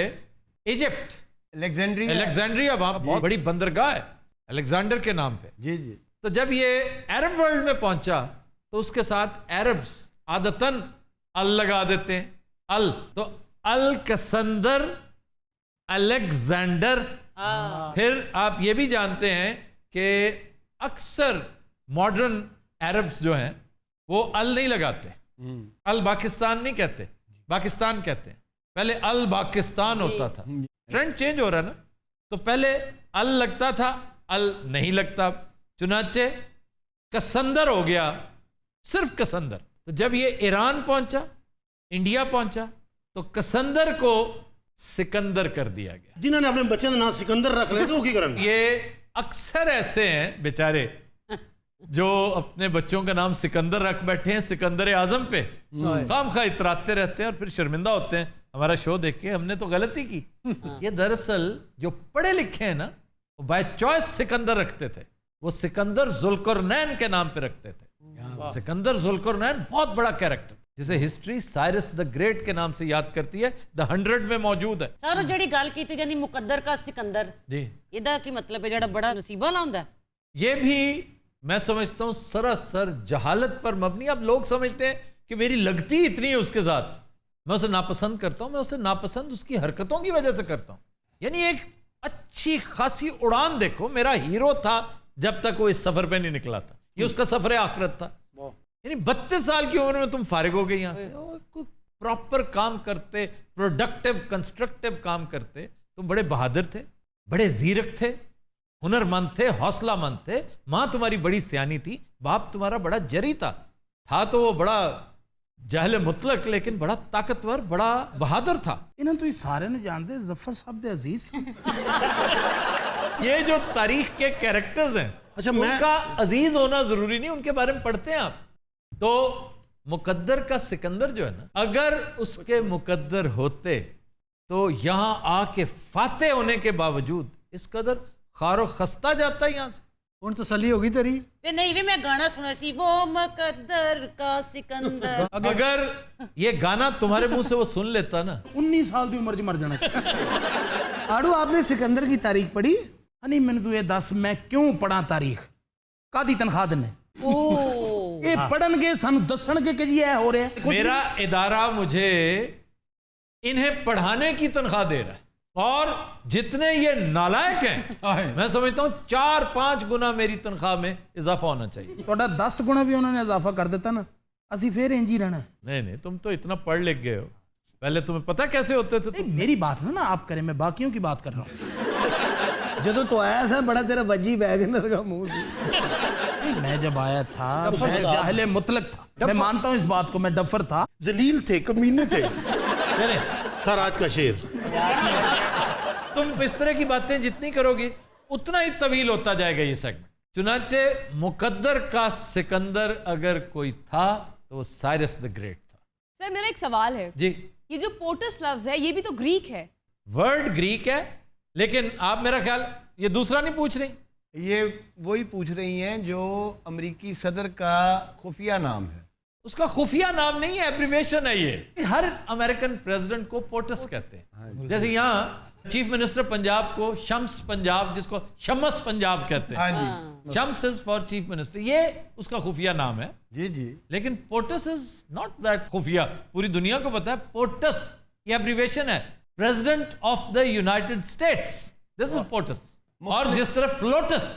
Speaker 1: ایجپٹ، الیگزینڈریا وہاں بہت بڑی بندرگاہ ہے الیگزینڈر کے نام پہ.
Speaker 5: جی جی.
Speaker 1: تو جب یہ عرب ورلڈ میں پہنچا تو اس کے ساتھ عربز عادتاً ال لگا دیتے ہیں. ال تو الکسندر، الیگزینڈر. پھر آپ یہ بھی جانتے ہیں کہ اکثر ماڈرن عربز جو ہیں وہ ال نہیں لگاتے. الباکستان نہیں کہتے، پاکستان کہتے ہیں. پہلے الباکستان ہوتا تھا. ٹرینڈ چینج ہو رہا نا. تو پہلے ال لگتا تھا، ال نہیں لگتا، چنانچہ کسندر ہو گیا، صرف کسندر. تو جب یہ ایران پہنچا، انڈیا پہنچا، تو کسندر کو سکندر کر دیا گیا.
Speaker 4: جنہوں نے اپنے بچے کا نام سکندر رکھ لے تو کی کرن.
Speaker 1: یہ اکثر ایسے ہیں بیچارے جو اپنے بچوں کا نام سکندر رکھ بیٹھے ہیں سکندر اعظم پہ، خام خواہ اتراتے رہتے ہیں اور پھر شرمندہ ہوتے ہیں ہمارا شو دیکھ کے ہم نے تو غلطی کی. یہ دراصل جو پڑھے لکھے ہیں نا وہ بائی چوائس سکندر رکھتے تھے. وہ سکندر ذوالقرنین کے نام پہ رکھتے تھے. سکندر ذوالقرنین بہت بڑا کیریکٹر جسے ہسٹری سائرس دا گریٹ کے نام سے یاد کرتی ہے. دا 100 میں موجود ہے.
Speaker 9: سر جڑی گل کیتی جاندی مقدر کا سکندر،
Speaker 1: جی
Speaker 9: ਇਹਦਾ ਕੀ مطلب ہے جڑا بڑا نصیبہ والا ہوندا ہے؟
Speaker 1: یہ بھی میں سمجھتا ہوں سراسر جہالت پر مبنی. اب لوگ سمجھتے ہیں کہ میری لگتی اتنی ہے اس کے ساتھ، میں اسے ناپسند کرتا ہوں. میں اسے ناپسند اس کی حرکتوں کی وجہ سے کرتا ہوں. یعنی ایک اچھی خاصی اڑان دیکھو، میرا ہیرو تھا جب تک وہ اس سفر پہ نہیں نکلا تھا. یہ اس کا سفر آخرت تھا. یعنی 32 سال کی عمر میں تم فارغ ہو گئے یہاں سے، کوئی پراپر کام کرتے، پروڈکٹیو کنسٹرکٹیو کام کرتے. تم بڑے بہادر تھے، بڑے زیرک تھے، ہنر مند تھے، حوصلہ مند تھے. ماں تمہاری بڑی سیانی تھی، باپ تمہارا بڑا جری تھا تو وہ بڑا جاہل مطلق لیکن بڑا طاقتور، بڑا بہادر تھا.
Speaker 10: انہاں تو سارے نو جانتے ظفر صاحب دے عزیز.
Speaker 1: یہ جو تاریخ کے کیریکٹرز ہیں،
Speaker 4: اچھا
Speaker 1: ان کا عزیز ہونا ضروری نہیں، ان کے بارے میں پڑھتے ہیں آپ. تو مقدر کا سکندر جو ہے نا، اگر اس کے مقدر ہوتے تو یہاں آ کے فاتح ہونے کے باوجود اس قدر خار و خستہ جاتا ہے یہاں سے.
Speaker 3: ہن تسلی ہوگی تیری؟
Speaker 9: نہیں بھی میں گانا سنا سی، وہ مقدر کا سکندر.
Speaker 1: اگر یہ گانا تمہارے منہ سے وہ سن لیتا نا،
Speaker 10: 19 سال دی عمر 'چ مر جانا چاہیے.
Speaker 5: آڑو آپ نے سکندر کی تاریخ پڑھی؟
Speaker 10: نہیں مینوں تو یہ دس میں کیوں پڑھا تاریخ؟ کادی تنخواہ دینے یہ پڑھن گے سانو دسن گے کہ جی یہ ہو رہا ہے.
Speaker 1: میرا ادارہ مجھے انہیں پڑھانے کی تنخواہ دے رہا ہے، اور جتنے یہ نالائق ہیں میں سمجھتا ہوں 4-5 گنا میری تنخواہ میں اضافہ ہونا چاہیے.
Speaker 10: تھوڑا 10 گنا بھی انہوں نے اضافہ کر دیتا نا، اسی پھر انج ہی رہنا.
Speaker 1: نہیں تم تو اتنا پڑھ لکھ گئے ہو، پہلے تمہیں پتہ کیسے ہوتے تھے؟
Speaker 10: میری بات نا آپ کریں، میں باقیوں کی بات کر رہا ہوں.
Speaker 5: جدو تو آیا سا بڑا تیرا وجی ویگنر کا منہ سی.
Speaker 10: میں جب آیا تھا میں جاہل مطلق تھا، میں مانتا ہوں اس بات کو، میں ڈفر تھا،
Speaker 4: ذلیل تھے، کمینے تھے.
Speaker 1: چلیں
Speaker 4: سر آج کا شعر.
Speaker 1: تم اس طرح کی باتیں جتنی کرو گی اتنا ہی طویل ہوتا جائے گا یہ سیگمنٹ. چنانچہ مقدر کا سکندر اگر کوئی تھا تو وہ سائرس دا گریٹ تھا.
Speaker 12: سر میرا ایک سوال ہے.
Speaker 1: جی.
Speaker 12: یہ جو پورٹس لفظ ہے یہ بھی تو گریک ہے.
Speaker 1: ورڈ گریک ہے، لیکن آپ میرا خیال یہ دوسرا نہیں پوچھ رہی.
Speaker 11: یہ وہی پوچھ رہی ہیں جو امریکی صدر کا خفیہ نام ہے.
Speaker 1: اس کا خفیہ نام نہیں ہے، ایبریویشن ہے. یہ ہر امریکن پریزیڈنٹ کو پورٹس کہتے ہیں. جیسے یہاں चीफ मिनिस्टर पंजाब को शम्स पंजाब, जिसको शमस पंजाब कहते हैं,
Speaker 11: हाँ जी
Speaker 1: Shams is for chief minister, ये उसका खुफिया नाम है।
Speaker 11: जी जी
Speaker 1: लेकिन पोर्टस इज नॉट दैट खुफिया, पूरी दुनिया को पता है। पोर्टस ये एब्रीवेशन है, president of the United States, this is POTUS. और जिस तरह FLOTUS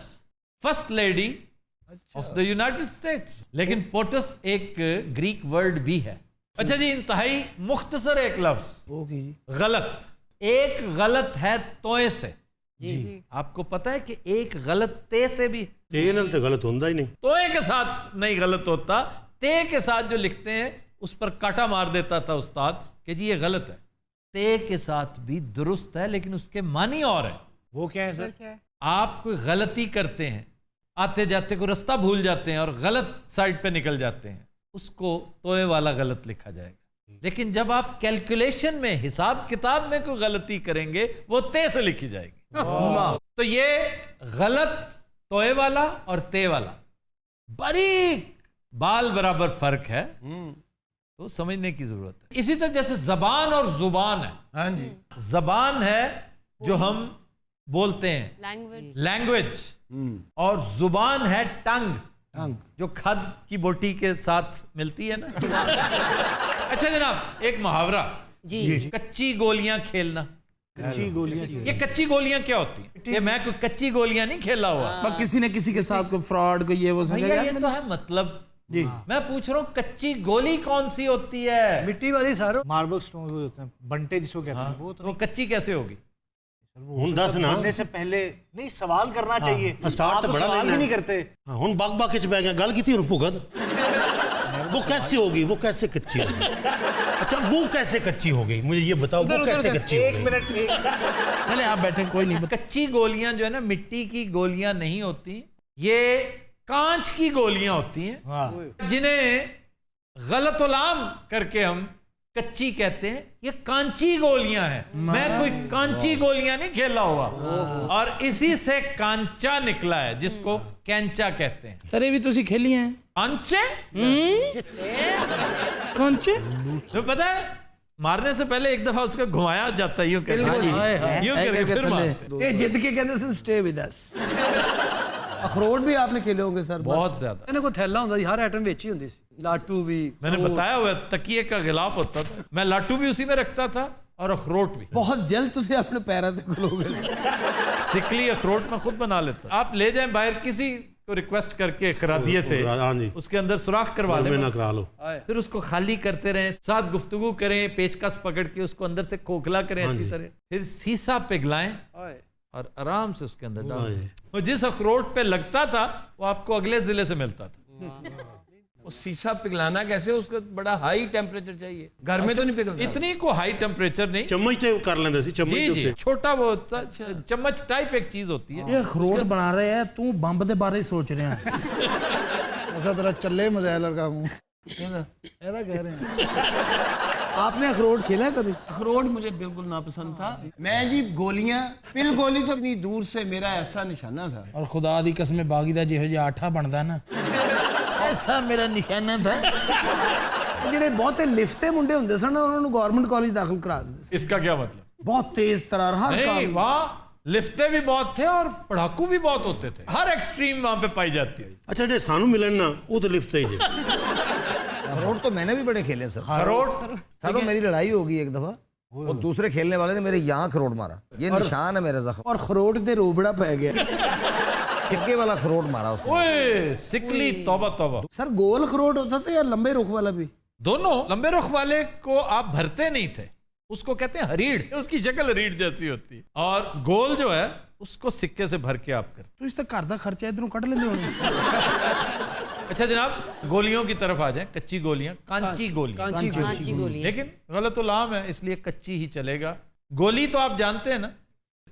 Speaker 1: first lady of the United States, लेकिन पोर्टस एक ग्रीक वर्ड भी है। अच्छा जी, इंतहाई मुख्तसर एक लफ्ज गलत। एक गलत है तोए से,
Speaker 9: जी
Speaker 1: आपको पता है कि एक गलत ते से भी,
Speaker 4: ते नाल तो गलत होंदा ही नहीं।
Speaker 1: तोए के साथ नहीं गलत होता, ते के साथ जो लिखते हैं उस पर काटा मार देता था उस्ताद कि जी ये गलत है। ते के साथ भी दुरुस्त है, लेकिन उसके मानी और है।
Speaker 7: वो क्या है सर?
Speaker 1: आप कोई गलती करते हैं, आते जाते को रास्ता भूल जाते हैं और गलत साइड पे निकल जाते हैं, उसको तोए वाला गलत लिखा जाएगा। लेकिन जब आप कैलकुलेशन में, हिसाब किताब में कोई गलती करेंगे, वो ते से लिखी जाएगी। तो ये गलत तोए वाला और ते वाला बारीक बाल बराबर फर्क है, तो समझने की जरूरत है। इसी तरह जैसे जबान और जुबान है।
Speaker 11: हाँ जी
Speaker 1: जबान है जो हम बोलते हैं,
Speaker 12: लैंग्वेज।
Speaker 1: लैंग्वेज, और जुबान है टंग, जो खद की बोटी के साथ मिलती है ना। अच्छा जनाब, एक मुहावरा,
Speaker 9: जी
Speaker 1: कच्ची गोलियां खेलना।
Speaker 3: कच्ची गोलियां
Speaker 1: ये कच्ची गोलियां क्या होती हैं? ये मैं कोई कच्ची गोलियां नहीं खेला हुआ,
Speaker 2: किसी ने किसी के साथ कोई फ्रॉड को ये वो
Speaker 1: भैया ये तो है मतलब जी। मैं पूछ रहा हूँ कच्ची गोली कौन सी होती है?
Speaker 3: मिट्टी वाली सारो
Speaker 7: मार्बल स्टोन होते हैं, बंटे जिसको कहते हैं, वो तो
Speaker 1: वो कच्ची कैसे होगी?
Speaker 4: हुन दस ना,
Speaker 7: बनने से पहले नहीं सवाल करना चाहिए।
Speaker 4: स्टार्ट
Speaker 7: आप
Speaker 4: तो बड़ा
Speaker 7: सवाल
Speaker 4: लेना
Speaker 7: भी नहीं करते।
Speaker 4: हुन बाग बाग के बह गया, गल की थी हुन भुगत। वो कैसे होगी, वो कैसे कच्ची होगी? अच्छा वो कैसे कच्ची हो गई, मुझे ये बताओ, वो कैसे कच्ची हो
Speaker 7: एक
Speaker 4: गई?
Speaker 7: मिनट,
Speaker 2: चले आप बैठे, कोई नहीं।
Speaker 1: कच्ची गोलियां जो है ना, मिट्टी की गोलियां नहीं होती, ये कांच की गोलियां होती हैं,
Speaker 7: हाँ।
Speaker 1: जिन्हें गलत उलाम करके हम कच्ची कहते हैं। ये कांची गोलियां हैं। मैं कोई कांची गोलियां नहीं खेला हुआ, और इसी से कांचा निकला है, जिसको कैंचा कहते हैं।
Speaker 2: अरे भी तुसी खेली हैं
Speaker 1: कांचे
Speaker 2: कांचे?
Speaker 1: तो पता है, मारने से पहले एक दफा उसको घुमाया जाता है, यूं करके, यूं करके फिर मारते।
Speaker 5: ये जिद के कहते थे स्टे विद अस। अखरोट भी आपने खेले होंगे सर?
Speaker 1: बहुत ज्यादा।
Speaker 3: ਇਹਨਾਂ ਕੋਲ ਥੈਲਾ ਹੁੰਦਾ ਸੀ, ਹਰ ਆਈਟਮ ਵਿੱਚ ਹੀ ਹੁੰਦੀ ਸੀ, ਲਾਟੂ भी।
Speaker 1: मैंने बताया हुआ तकिए का गिलाफ होता था, मैं लाटू भी उसी में रखता था और अखरोट भी।
Speaker 5: बहुत जल्द तुझे अपने पैरों से खुलोगे।
Speaker 1: सिकली अखरोट में खुद बना लेता। आप ले जाएं बाहर किसी को रिक्वेस्ट करके खरादिये से,
Speaker 4: हाँ जी,
Speaker 1: उसके अंदर सुराख करवा लें,
Speaker 4: ना करा लो,
Speaker 1: फिर उसको खाली करते रहें, साथ गुफ्तगू करें, पेचकस पकड़ के उसको अंदर से खोखला करें अच्छी तरह, फिर सीसा पिघलाएं और आराम से उसके अंदर डाल दें। और जिस अखरोट पे लगता था वो आपको अगले जिले से मिलता था।
Speaker 11: वो शीशा पिघलाना कैसे? उसको बड़ा हाई टेम्परेचर चाहिए, घर में तो नहीं पिघलता।
Speaker 1: इतनी को हाई टेम्परेचर नहीं,
Speaker 4: चम्मच तो कर लेंदे सी, चम्मच
Speaker 1: जी
Speaker 4: के
Speaker 1: जी,
Speaker 4: उत्ते।
Speaker 1: छोटा वो होता, चम्मच टाइप एक चीज होती है।
Speaker 2: ये अखरोट बना रहे हैं, तू बंब के बारे ही सोच रहे हैं।
Speaker 10: ऐसा तेरा चले मज़ैलर का हूँ, ऐसा कह रहे हैं।
Speaker 5: आपने अखरोट खेला है कभी?
Speaker 11: अखरोट मुझे बिल्कुल नापसंद था। मैं जी गोलियां, पिल गोली तो इतनी दूर से मेरा ऐसा निशाना था।
Speaker 2: और खुदा दी कसम बागी दा जिहो जिहा आठा बनदा ना, ऐसा मेरा निशाना था।
Speaker 5: ਜਿਹੜੇ ਬਹੁਤੇ ਲਿਫਤੇ ਮੁੰਡੇ ਹੁੰਦੇ ਸਨ ਨਾ, ਉਹਨਾਂ ਨੂੰ ਗਵਰਨਮੈਂਟ ਕਾਲਜ ਦਾਖਲ ਕਰਾ ਦਿੰਦੇ ਸੀ।
Speaker 1: इसका क्या मतलब?
Speaker 5: ਬਹੁਤ ਤੇਜ਼ ਤਰਾਰ ਹਰ
Speaker 1: नहीं,
Speaker 5: ਕੰਮ।
Speaker 1: वहाँ लिफ्टे भी बहुत थे और पढ़ाकू भी बहुत होते थे। हर एक्सट्रीम वहां पे पाई जाती है।
Speaker 4: अच्छा जे सानू मिलन ना, वो तो लिफ्ट ही जे।
Speaker 5: अखरोट तो मैंने भी बड़े खेले सर।
Speaker 1: अखरोट
Speaker 5: सर मेरी लड़ाई हो गई एक दफा, वो दूसरे खेलने वाले ने मेरे यहाँ अखरोट मारा, ये निशान है मेरा जख्म। और अखरोट से रोबड़ा पै गया। सिक्के वाला अखरोट मारा उसने।
Speaker 1: ओए सिकली, तौबा तौबा।
Speaker 5: सर गोल अखरोट होता था या लंबे रुख वाला भी?
Speaker 1: दोनों। लंबे रुख वाले को आप भरते नहीं थे, उसको कहते हैं हरीड़, उसकी शक्ल हरीड़ जैसी होती है, और गोल जो है उसको सिक्के से भर के आप करते।
Speaker 2: तू इस तक घर दा खर्चा इधरों कट लेंदे होने।
Speaker 1: अच्छा जनाब, गोलियों की तरफ आ जाए। कच्ची गोलियां, कांची गोलियां,
Speaker 9: कांची गोली।
Speaker 1: लेकिन गलत उलाम है, इसलिए कच्ची ही चलेगा। गोली तो आप जानते हैं ना,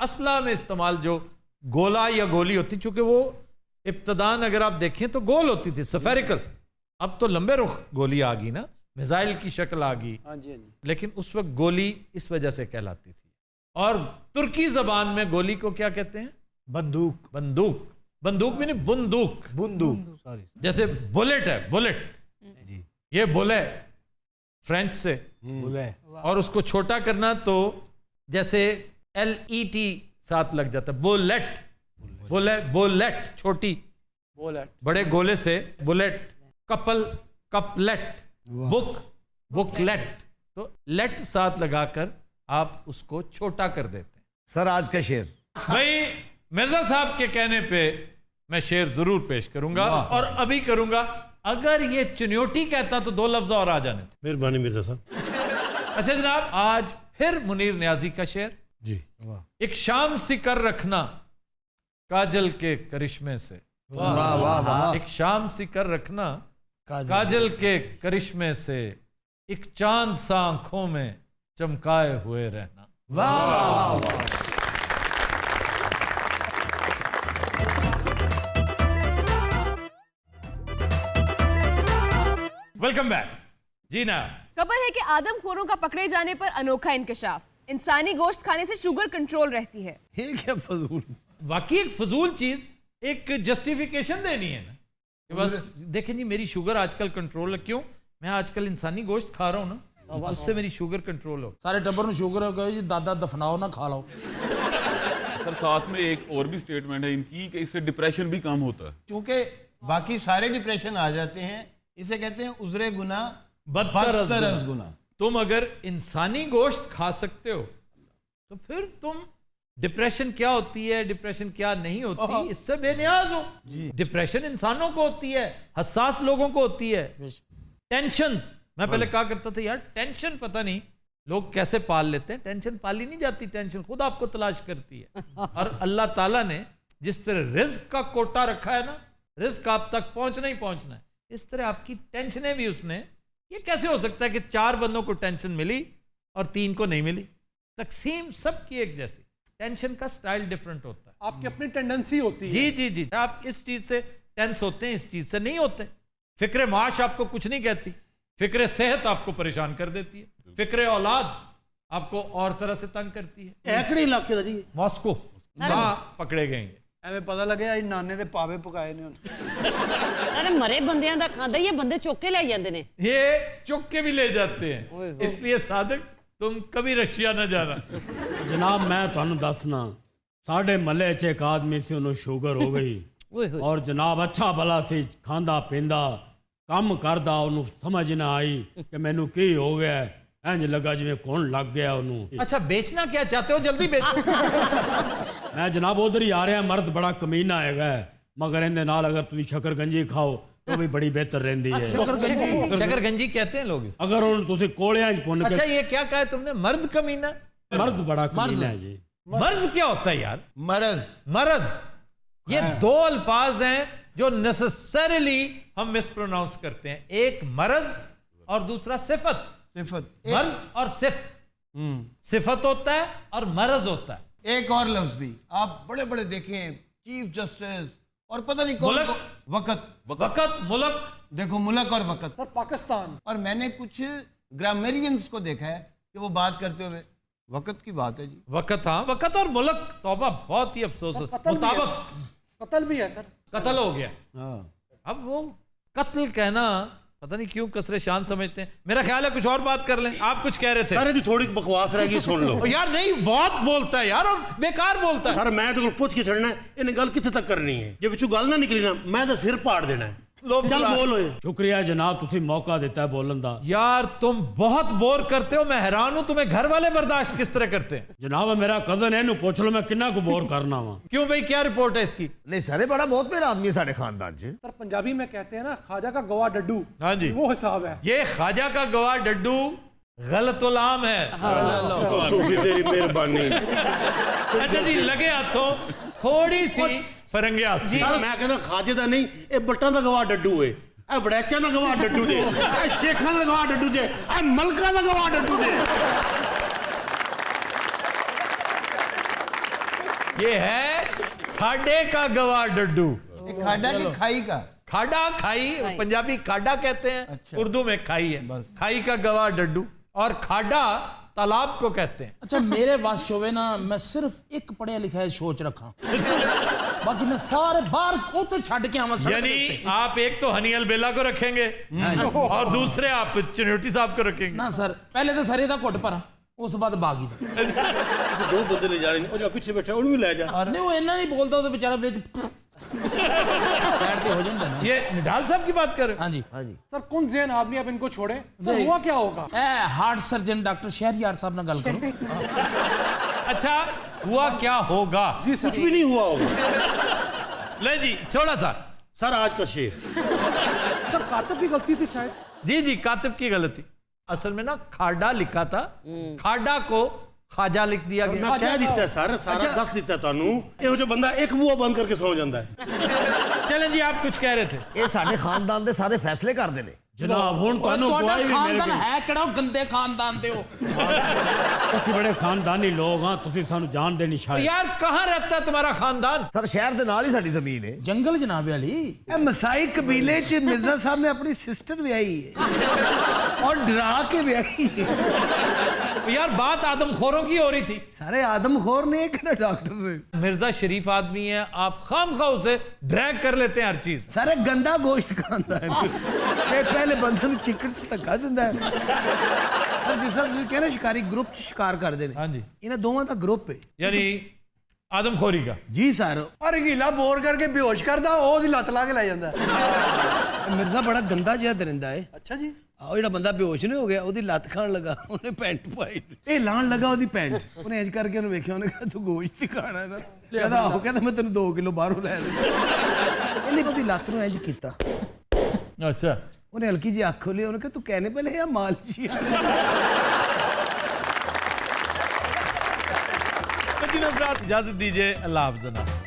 Speaker 1: असला में इस्तेमाल जो गोला या गोली होती, चूंकि वो इब्तदान अगर आप देखें तो गोल होती थी, सफेरिकल। अब तो लंबे रुख गोली आ गई ना, मिसाइल की शक्ल आ गई, लेकिन उस वक्त गोली इस वजह से कहलाती थी। और तुर्की जबान में गोली को क्या कहते हैं?
Speaker 7: बंदूक।
Speaker 1: बंदूक। बंदूक भी नहीं, बुंदूक।
Speaker 7: बंदूक, सॉरी।
Speaker 1: जैसे बुलेट है, बुलेट जी, ये बुले फ्रेंच से
Speaker 7: बुले।
Speaker 1: और उसको छोटा करना तो जैसे LET साथ लग जाता है, बुलेट, बुलेट छोटी, बड़े गोले से bullet, couple couplet, book booklet, तो लेट साथ लगाकर आप उसको छोटा कर देते हैं।
Speaker 5: सर आज का शेर
Speaker 1: भाई मिर्जा साहब के कहने पे मैं शेर जरूर पेश करूंगा और अभी करूंगा। अगर ये चुन्योटी कहता तो 2 लफ्ज और आ जाने थे।
Speaker 4: मेहरबानी मिर्जा साहब।
Speaker 1: अच्छा जनाब, आज फिर मुनीर न्याजी का शेर।
Speaker 4: जी
Speaker 1: एक शाम सी कर रखना काजल के करिश्मे से,
Speaker 2: वाह वाह वाह,
Speaker 1: एक शाम सी कर रखना काजल के करिश्मे से, एक चांद सा आंखों में चमकाए हुए रहना।
Speaker 2: वाह वाह वाह।
Speaker 1: वेलकम बैक जी ना।
Speaker 12: खबर है कि आदमखोरों का पकड़े जाने पर अनोखा इंकशाफ, इंसानी गोश्त खाने से शुगर कंट्रोल रहती है।
Speaker 5: ये क्या फजूल,
Speaker 1: वाकई एक फजूल चीज, एक जस्टिफिकेशन देनी है ना कि बस देखें जी मेरी शुगर आजकल कंट्रोल है। क्यों? मैं आजकल इंसानी गोश्त खा रहा हूं ना, उससे मेरी शुगर कंट्रोल हो।
Speaker 2: सारे टब्बर में शुगर हो गया जी, दादा दफनाओ ना खा लो।
Speaker 13: सर साथ में एक और भी स्टेटमेंट है इनकी कि इससे डिप्रेशन भी कम होता है।
Speaker 11: क्योंकि बाकी सारे डिप्रेशन आ जाते हैं, इसे कहते हैं उजरे गुना
Speaker 1: बदतर
Speaker 11: बदतर गुना।
Speaker 1: तुम अगर इंसानी गोश्त खा सकते हो तो फिर तुम डिप्रेशन क्या होती है, डिप्रेशन क्या नहीं होती, इससे बेनियाज हो। डिप्रेशन इंसानों को होती है, हसास लोगों को होती है। टेंशन्स, मैं पहले कहा करता था यार टेंशन पता नहीं लोग कैसे पाल लेते हैं। टेंशन पाली नहीं जाती, टेंशन खुद आपको तलाश करती है। और अल्लाह ताला ने जिस तरह रिज्क का कोटा रखा है ना, रिज्क आप तक पहुंचना ही पहुंचना है, इस तरह आपकी टेंशनें भी उसने। ये कैसे हो सकता है कि 4 बंदों को टेंशन मिली और 3 को नहीं मिली? तकसीम सबकी एक जैसी, टेंशन का स्टाइल डिफरेंट होता है।
Speaker 6: आपकी अपनी टेंडेंसी होती है।
Speaker 1: जी जी जी, आप इस चीज से टेंस होते हैं, इस चीज से नहीं होते। फिक्र माश आपको कुछ नहीं कहती, फिक्र सेहत आपको परेशान कर देती है, फिक्र औलाद आपको और तरह से तंग करती है।
Speaker 4: एकड़े इलाके का जी
Speaker 1: मॉस्को कहाँ पकड़े गए?
Speaker 3: ਐਵੇਂ ਪਤਾ ਲੱਗਿਆ ਅੱਜ ਨਾਨੇ ਦੇ ਪਾਵੇ ਪਕਾਏ ਨੇ ਉਹਨੇ।
Speaker 9: अरे मरे बंदियां दा खांदा ये बंदे चुक के ले जाते ने,
Speaker 1: ये चुक के भी ले जाते हैं। इसलिए सादिक तुम कभी रशिया न जाना।
Speaker 8: जनाब मैं तुहानू दसना, साढ़े महल्ले च एक आदमी से उन्होंने शुगर हो गई और जनाब अच्छा भला सी खांदा पींदा काम करदा, उन्होंने समझ ना आई कि मैनू की हो गया, इंज लगा जिवें कौन लग गया उन्होंने।
Speaker 1: अच्छा बेचना क्या चाहते हो, जल्दी बेचो।
Speaker 8: मैं जनाब उधर ही आ रहा, मर्द बड़ा कमीना है मगर इहदे नाल अगर तुम शकरगंजी खाओ तो भी बड़ी बेहतर रहती है।
Speaker 1: शकरगंजी कहते हैं लोग।
Speaker 8: अगर तुम कोलियां च भुन
Speaker 1: अच्छा
Speaker 8: के।
Speaker 1: ये क्या कहा तुमने, मर्द कमीना?
Speaker 8: मर्द बड़ा कमीना है जी।
Speaker 1: मर्ज क्या होता है यार?
Speaker 11: मरज,
Speaker 1: मरज, ये 2 अल्फाज हैं जो नेसेसरीली हम मिसप्रोनाउंस करते हैं। एक मरज और दूसरा सिफत।
Speaker 11: सिफत,
Speaker 1: मर्ज और सिफत होता है और मरज होता है।
Speaker 11: एक और लफ्ज भी आप बड़े बड़े देखें, चीफ जस्टिस और पता नहीं कौन, वक़्त,
Speaker 1: वक़्त, मुल्क,
Speaker 11: देखो मुल्क और वक़्त।
Speaker 6: सर पाकिस्तान।
Speaker 11: और मैंने कुछ ग्रामेरियंस को देखा है कि वो बात करते हुए वक़्त की बात है जी।
Speaker 1: वक़्त, हाँ वक़्त और मुल्क, तौबा बहुत ही अफसोस। मुताबिक
Speaker 6: कत्ल भी है सर,
Speaker 1: कत्ल हो गया।
Speaker 11: हाँ
Speaker 1: अब वो कत्ल कहना पता नहीं क्यों कसरे शान समझते हैं। मेरा ख्याल है कुछ और बात कर लें। आप कुछ कह रहे थे।
Speaker 4: सारे दी थोड़ी बकवास रह गई, सुन लो।
Speaker 1: यार नहीं, बहुत बोलता है यार और बेकार बोलता है।
Speaker 4: सर मैं तो पूछ के छड़ना है, इन्हें गल कितने तक करनी है, जे विचों गल ना निकली ना मैं तो सिर पाड़ देना है। चल बोल होए।
Speaker 8: शुक्रिया जनाब, तुसी मौका देता है बोलन दा।
Speaker 1: यार तुम बहुत बोर करते हो, मैं हैरान हूं तुम्हें घर वाले बर्दाश्त किस तरह करते हैं।
Speaker 8: जनाब मेरा कजन है, इन्हू पूछ लो मैं किन्ना को बोर करना वा।
Speaker 1: क्यों भाई, क्या रिपोर्ट है इसकी?
Speaker 5: नहीं सारे बड़ा बहुत मेरा आदमी साढ़े खानदान च।
Speaker 6: सर पंजाबी में कहते हैं ना ख्वाजा का गवाह डड्डू,
Speaker 1: हाँ जी
Speaker 6: वो हिसाब है।
Speaker 1: ये ख्वाजा का गवाह डड्डू गलतुलाम है।
Speaker 4: सूफी तेरी मेहरबानी।
Speaker 1: अच्छा जी, लगे हाथों थोड़ी सी फरंगियास की।
Speaker 4: सर मैं कहता खाजे दा नहीं, ये बट्टा दा गवाह डड्डू है, ए बड़ैचा दा गवाह डड्डू दे, ए शेखां दा गवाह डड्डू दे, ए मलका दा गवाह डड्डू दे।
Speaker 1: ये है खाडे का गवाह डड्डू।
Speaker 11: खाडा की खाई का,
Speaker 1: खाडा खाई, पंजाबी खाडा कहते हैं।
Speaker 11: अच्छा।
Speaker 1: उर्दू में खाई है। खाई का गवाह डड्डू और खाडा तालाब को कहते हैं।
Speaker 2: अच्छा मेरे वास होवे ना, मैं सिर्फ एक पढ़िया लिखा है सोच रखा, बाकी मैं सारे बाहर उतो छड़ के आवा।
Speaker 1: यानी आप एक तो हनी अलबेला को रखेंगे और दूसरे आप चिन्होटी साहब को रखेंगे।
Speaker 2: ना सर, पहले तो सारे दा घुट पर ਉਸ ਤੋਂ ਬਾਅਦ ਬਾਗੀ ਦਾ
Speaker 4: ਤੁਸੀਂ ਦੋ ਬੰਦੇ ਲੈ ਜਾਣੇ ਨੇ, ਉਹ ਜੋ ਪਿੱਛੇ ਬੈਠਾ ਉਹਨੂੰ ਵੀ ਲੈ ਜਾ।
Speaker 2: ਨਹੀਂ ਉਹ ਇੰਨਾ ਨਹੀਂ ਬੋਲਦਾ, ਉਹਦੇ ਵਿਚਾਰਾ ਵਿੱਚ साइड पे हो जाता है।
Speaker 1: ये निढाल साहब की बात कर रहे
Speaker 2: हाँ जी
Speaker 6: सर कौन ज़हन आदमी अब इनको छोड़े सर हुआ क्या होगा
Speaker 2: ए हार्ट सर्जन डॉक्टर शहरयार साहब ना गल करो
Speaker 1: अच्छा हुआ क्या होगा
Speaker 6: जी सर
Speaker 4: कुछ भी नहीं हुआ होगा।
Speaker 1: ले जी छोड़ा सा
Speaker 4: सर आज का शेर
Speaker 6: सर कातब की गलती थी शायद
Speaker 1: जी जी कातिब की गलती असल में ना खाडा लिखा था खाडा को खाजा लिख दिया गया
Speaker 4: मैं कह दिता सर सारा दस दिता ਤੁਹਾਨੂੰ ਇਹੋ ਜਿਹਾ ਬੰਦਾ ਇੱਕ ਬੂਹਾ ਬੰਦ ਕਰਕੇ ਸੌ ਜਾਂਦਾ ਹੈ।
Speaker 1: चलें जी आप कुछ कह रहे थे
Speaker 5: ਇਹ ਸਾਡੇ ਖਾਨਦਾਨ ਦੇ ਸਾਰੇ ਫੈਸਲੇ ਕਰਦੇ ਨੇ।
Speaker 8: जनाब हुण तुहानू
Speaker 2: ਤੁਹਾਡਾ
Speaker 8: गवाही भी मिल
Speaker 2: ਖਾਨਦਾਨ
Speaker 8: गई
Speaker 2: ਹੈ ਕਿਹੜਾ ਗੰਦੇ ਖਾਨਦਾਨ ਦੇ ਹੋ
Speaker 8: ਅਸੀਂ ਬੜੇ ਖਾਨਦਾਨੀ ਲੋਕ ਹਾਂ ਤੁਸੀਂ ਸਾਨੂੰ ਜਾਣਦੇ ਨਹੀਂ ਸ਼ਾਇਦ
Speaker 1: यार कहाँ रहता है तुम्हारा खानदान
Speaker 5: ਸਰ ਸ਼ਹਿਰ ਦੇ ਨਾਲ ਹੀ ਸਾਡੀ ਜ਼ਮੀਨ ਹੈ।
Speaker 2: ਜੰਗਲ ਜਨਾਬ ਵਾਲੀ
Speaker 5: ਇਹ ਮਸਾਈ ਕਬੀਲੇ 'ਚ ਮਿਰਜ਼ਾ ਸਾਹਿਬ ਨੇ ਆਪਣੀ ਸਿਸਟਰ ਵਿਆਹੀ ਹੈ ਔਰ ਡਰਾ ਕੇ ਵਿਆਹੀ ਹੈ।
Speaker 1: यार बात आदमखोरों की हो रही थी
Speaker 5: ਸਾਰੇ ਆਦਮਖੋਰ ਨੇ ਇਹ ਕਿਹੜਾ ਡਾਕਟਰ ਨੇ।
Speaker 1: मिर्जा शरीफ आदमी है आप खामखा उसे ड्रैग कर लेते हैं हर चीज
Speaker 5: ਸਾਰੇ ਗੰਦਾ ਗੋਸ਼ਤ ਖਾਂਦਾ ਹੈ ਇਹ ਪਹਿਲੇ ਬੰਦੇ ਨੂੰ ਚਿਕਨ 'ਚ ਧੱਕਾ ਦਿੰਦਾ ਹੈ। ਸਰ ਜਿਸ ਤਰ੍ਹਾਂ ਤੁਸੀਂ ਕਹਿੰਦੇ ਸ਼ਿਕਾਰੀ ਗਰੁੱਪ 'ਚ ਸ਼ਿਕਾਰ ਕਰਦੇ ਨੇ
Speaker 1: हाँ जी
Speaker 5: ਇਹਨਾਂ ਦੋਵਾਂ ਦਾ ਗਰੁੱਪ ਹੈ
Speaker 1: यानी आदमखोरी का
Speaker 5: ਜੀ ਸਰ।
Speaker 3: ਔਰ ਰੰਗੀਲਾ ਬੋਰ ਕਰਕੇ ਬੇਹੋਸ਼ ਕਰਦਾ, ਉਹ ਉਹਦੀ ਲੱਤ ਲਾ ਕੇ ਲੈ ਜਾਂਦਾ।
Speaker 5: ਮਿਰਜ਼ਾ ਬੜਾ ਗੰਦਾ ਜਿਹਾ ਦਰਿੰਦਾ ਹੈ।
Speaker 3: ਅੱਛਾ ਜੀ
Speaker 5: ਆਹ ਜਿਹੜਾ ਬੰਦਾ ਬੇਹੋਸ਼ ਨਹੀਂ ਹੋ ਗਿਆ ਉਹਦੀ ਲੱਤ ਖਾਣ ਲੱਗਾ, ਉਹਨੇ ਪੈਂਟ ਪਾਈ, ਇਹ ਲਾਣ ਲੱਗਾ ਉਹਦੀ ਪੈਂਟ, ਉਹਨੇ ਇੰਜ ਕਰਕੇ ਉਹਨੂੰ ਵੇਖਿਆ, ਉਹਨੇ ਕਿਹਾ ਤੂੰ ਗੋਸ਼ਤ ਹੀ ਖਾਣਾ ਹੈ ਨਾ। ਕਹਿੰਦਾ ਆਹੋ, ਕਹਿੰਦਾ ਮੈਂ ਤੈਨੂੰ 2 ਕਿਲੋ ਬਾਹਰੋਂ ਲੈ ਦਿੰਦਾ। ਇਹਨੇ ਉਹਦੀ ਲੱਤ ਨੂੰ ਇੰਜ ਕੀਤਾ,
Speaker 1: अच्छा
Speaker 5: ਉਹਨੇ ਹਲਕੀ ਜਿਹੀ ਅੱਖ ਖੋਲੀ, ਉਹਨੇ ਕਿਹਾ ਤੂੰ ਕਹਿਣੇ ਪਹਿਲੇ ਜਾਂ ਮਾਲਸ਼ੀ
Speaker 1: इजाजत दीजिए अल्लाह हाफ़िज़।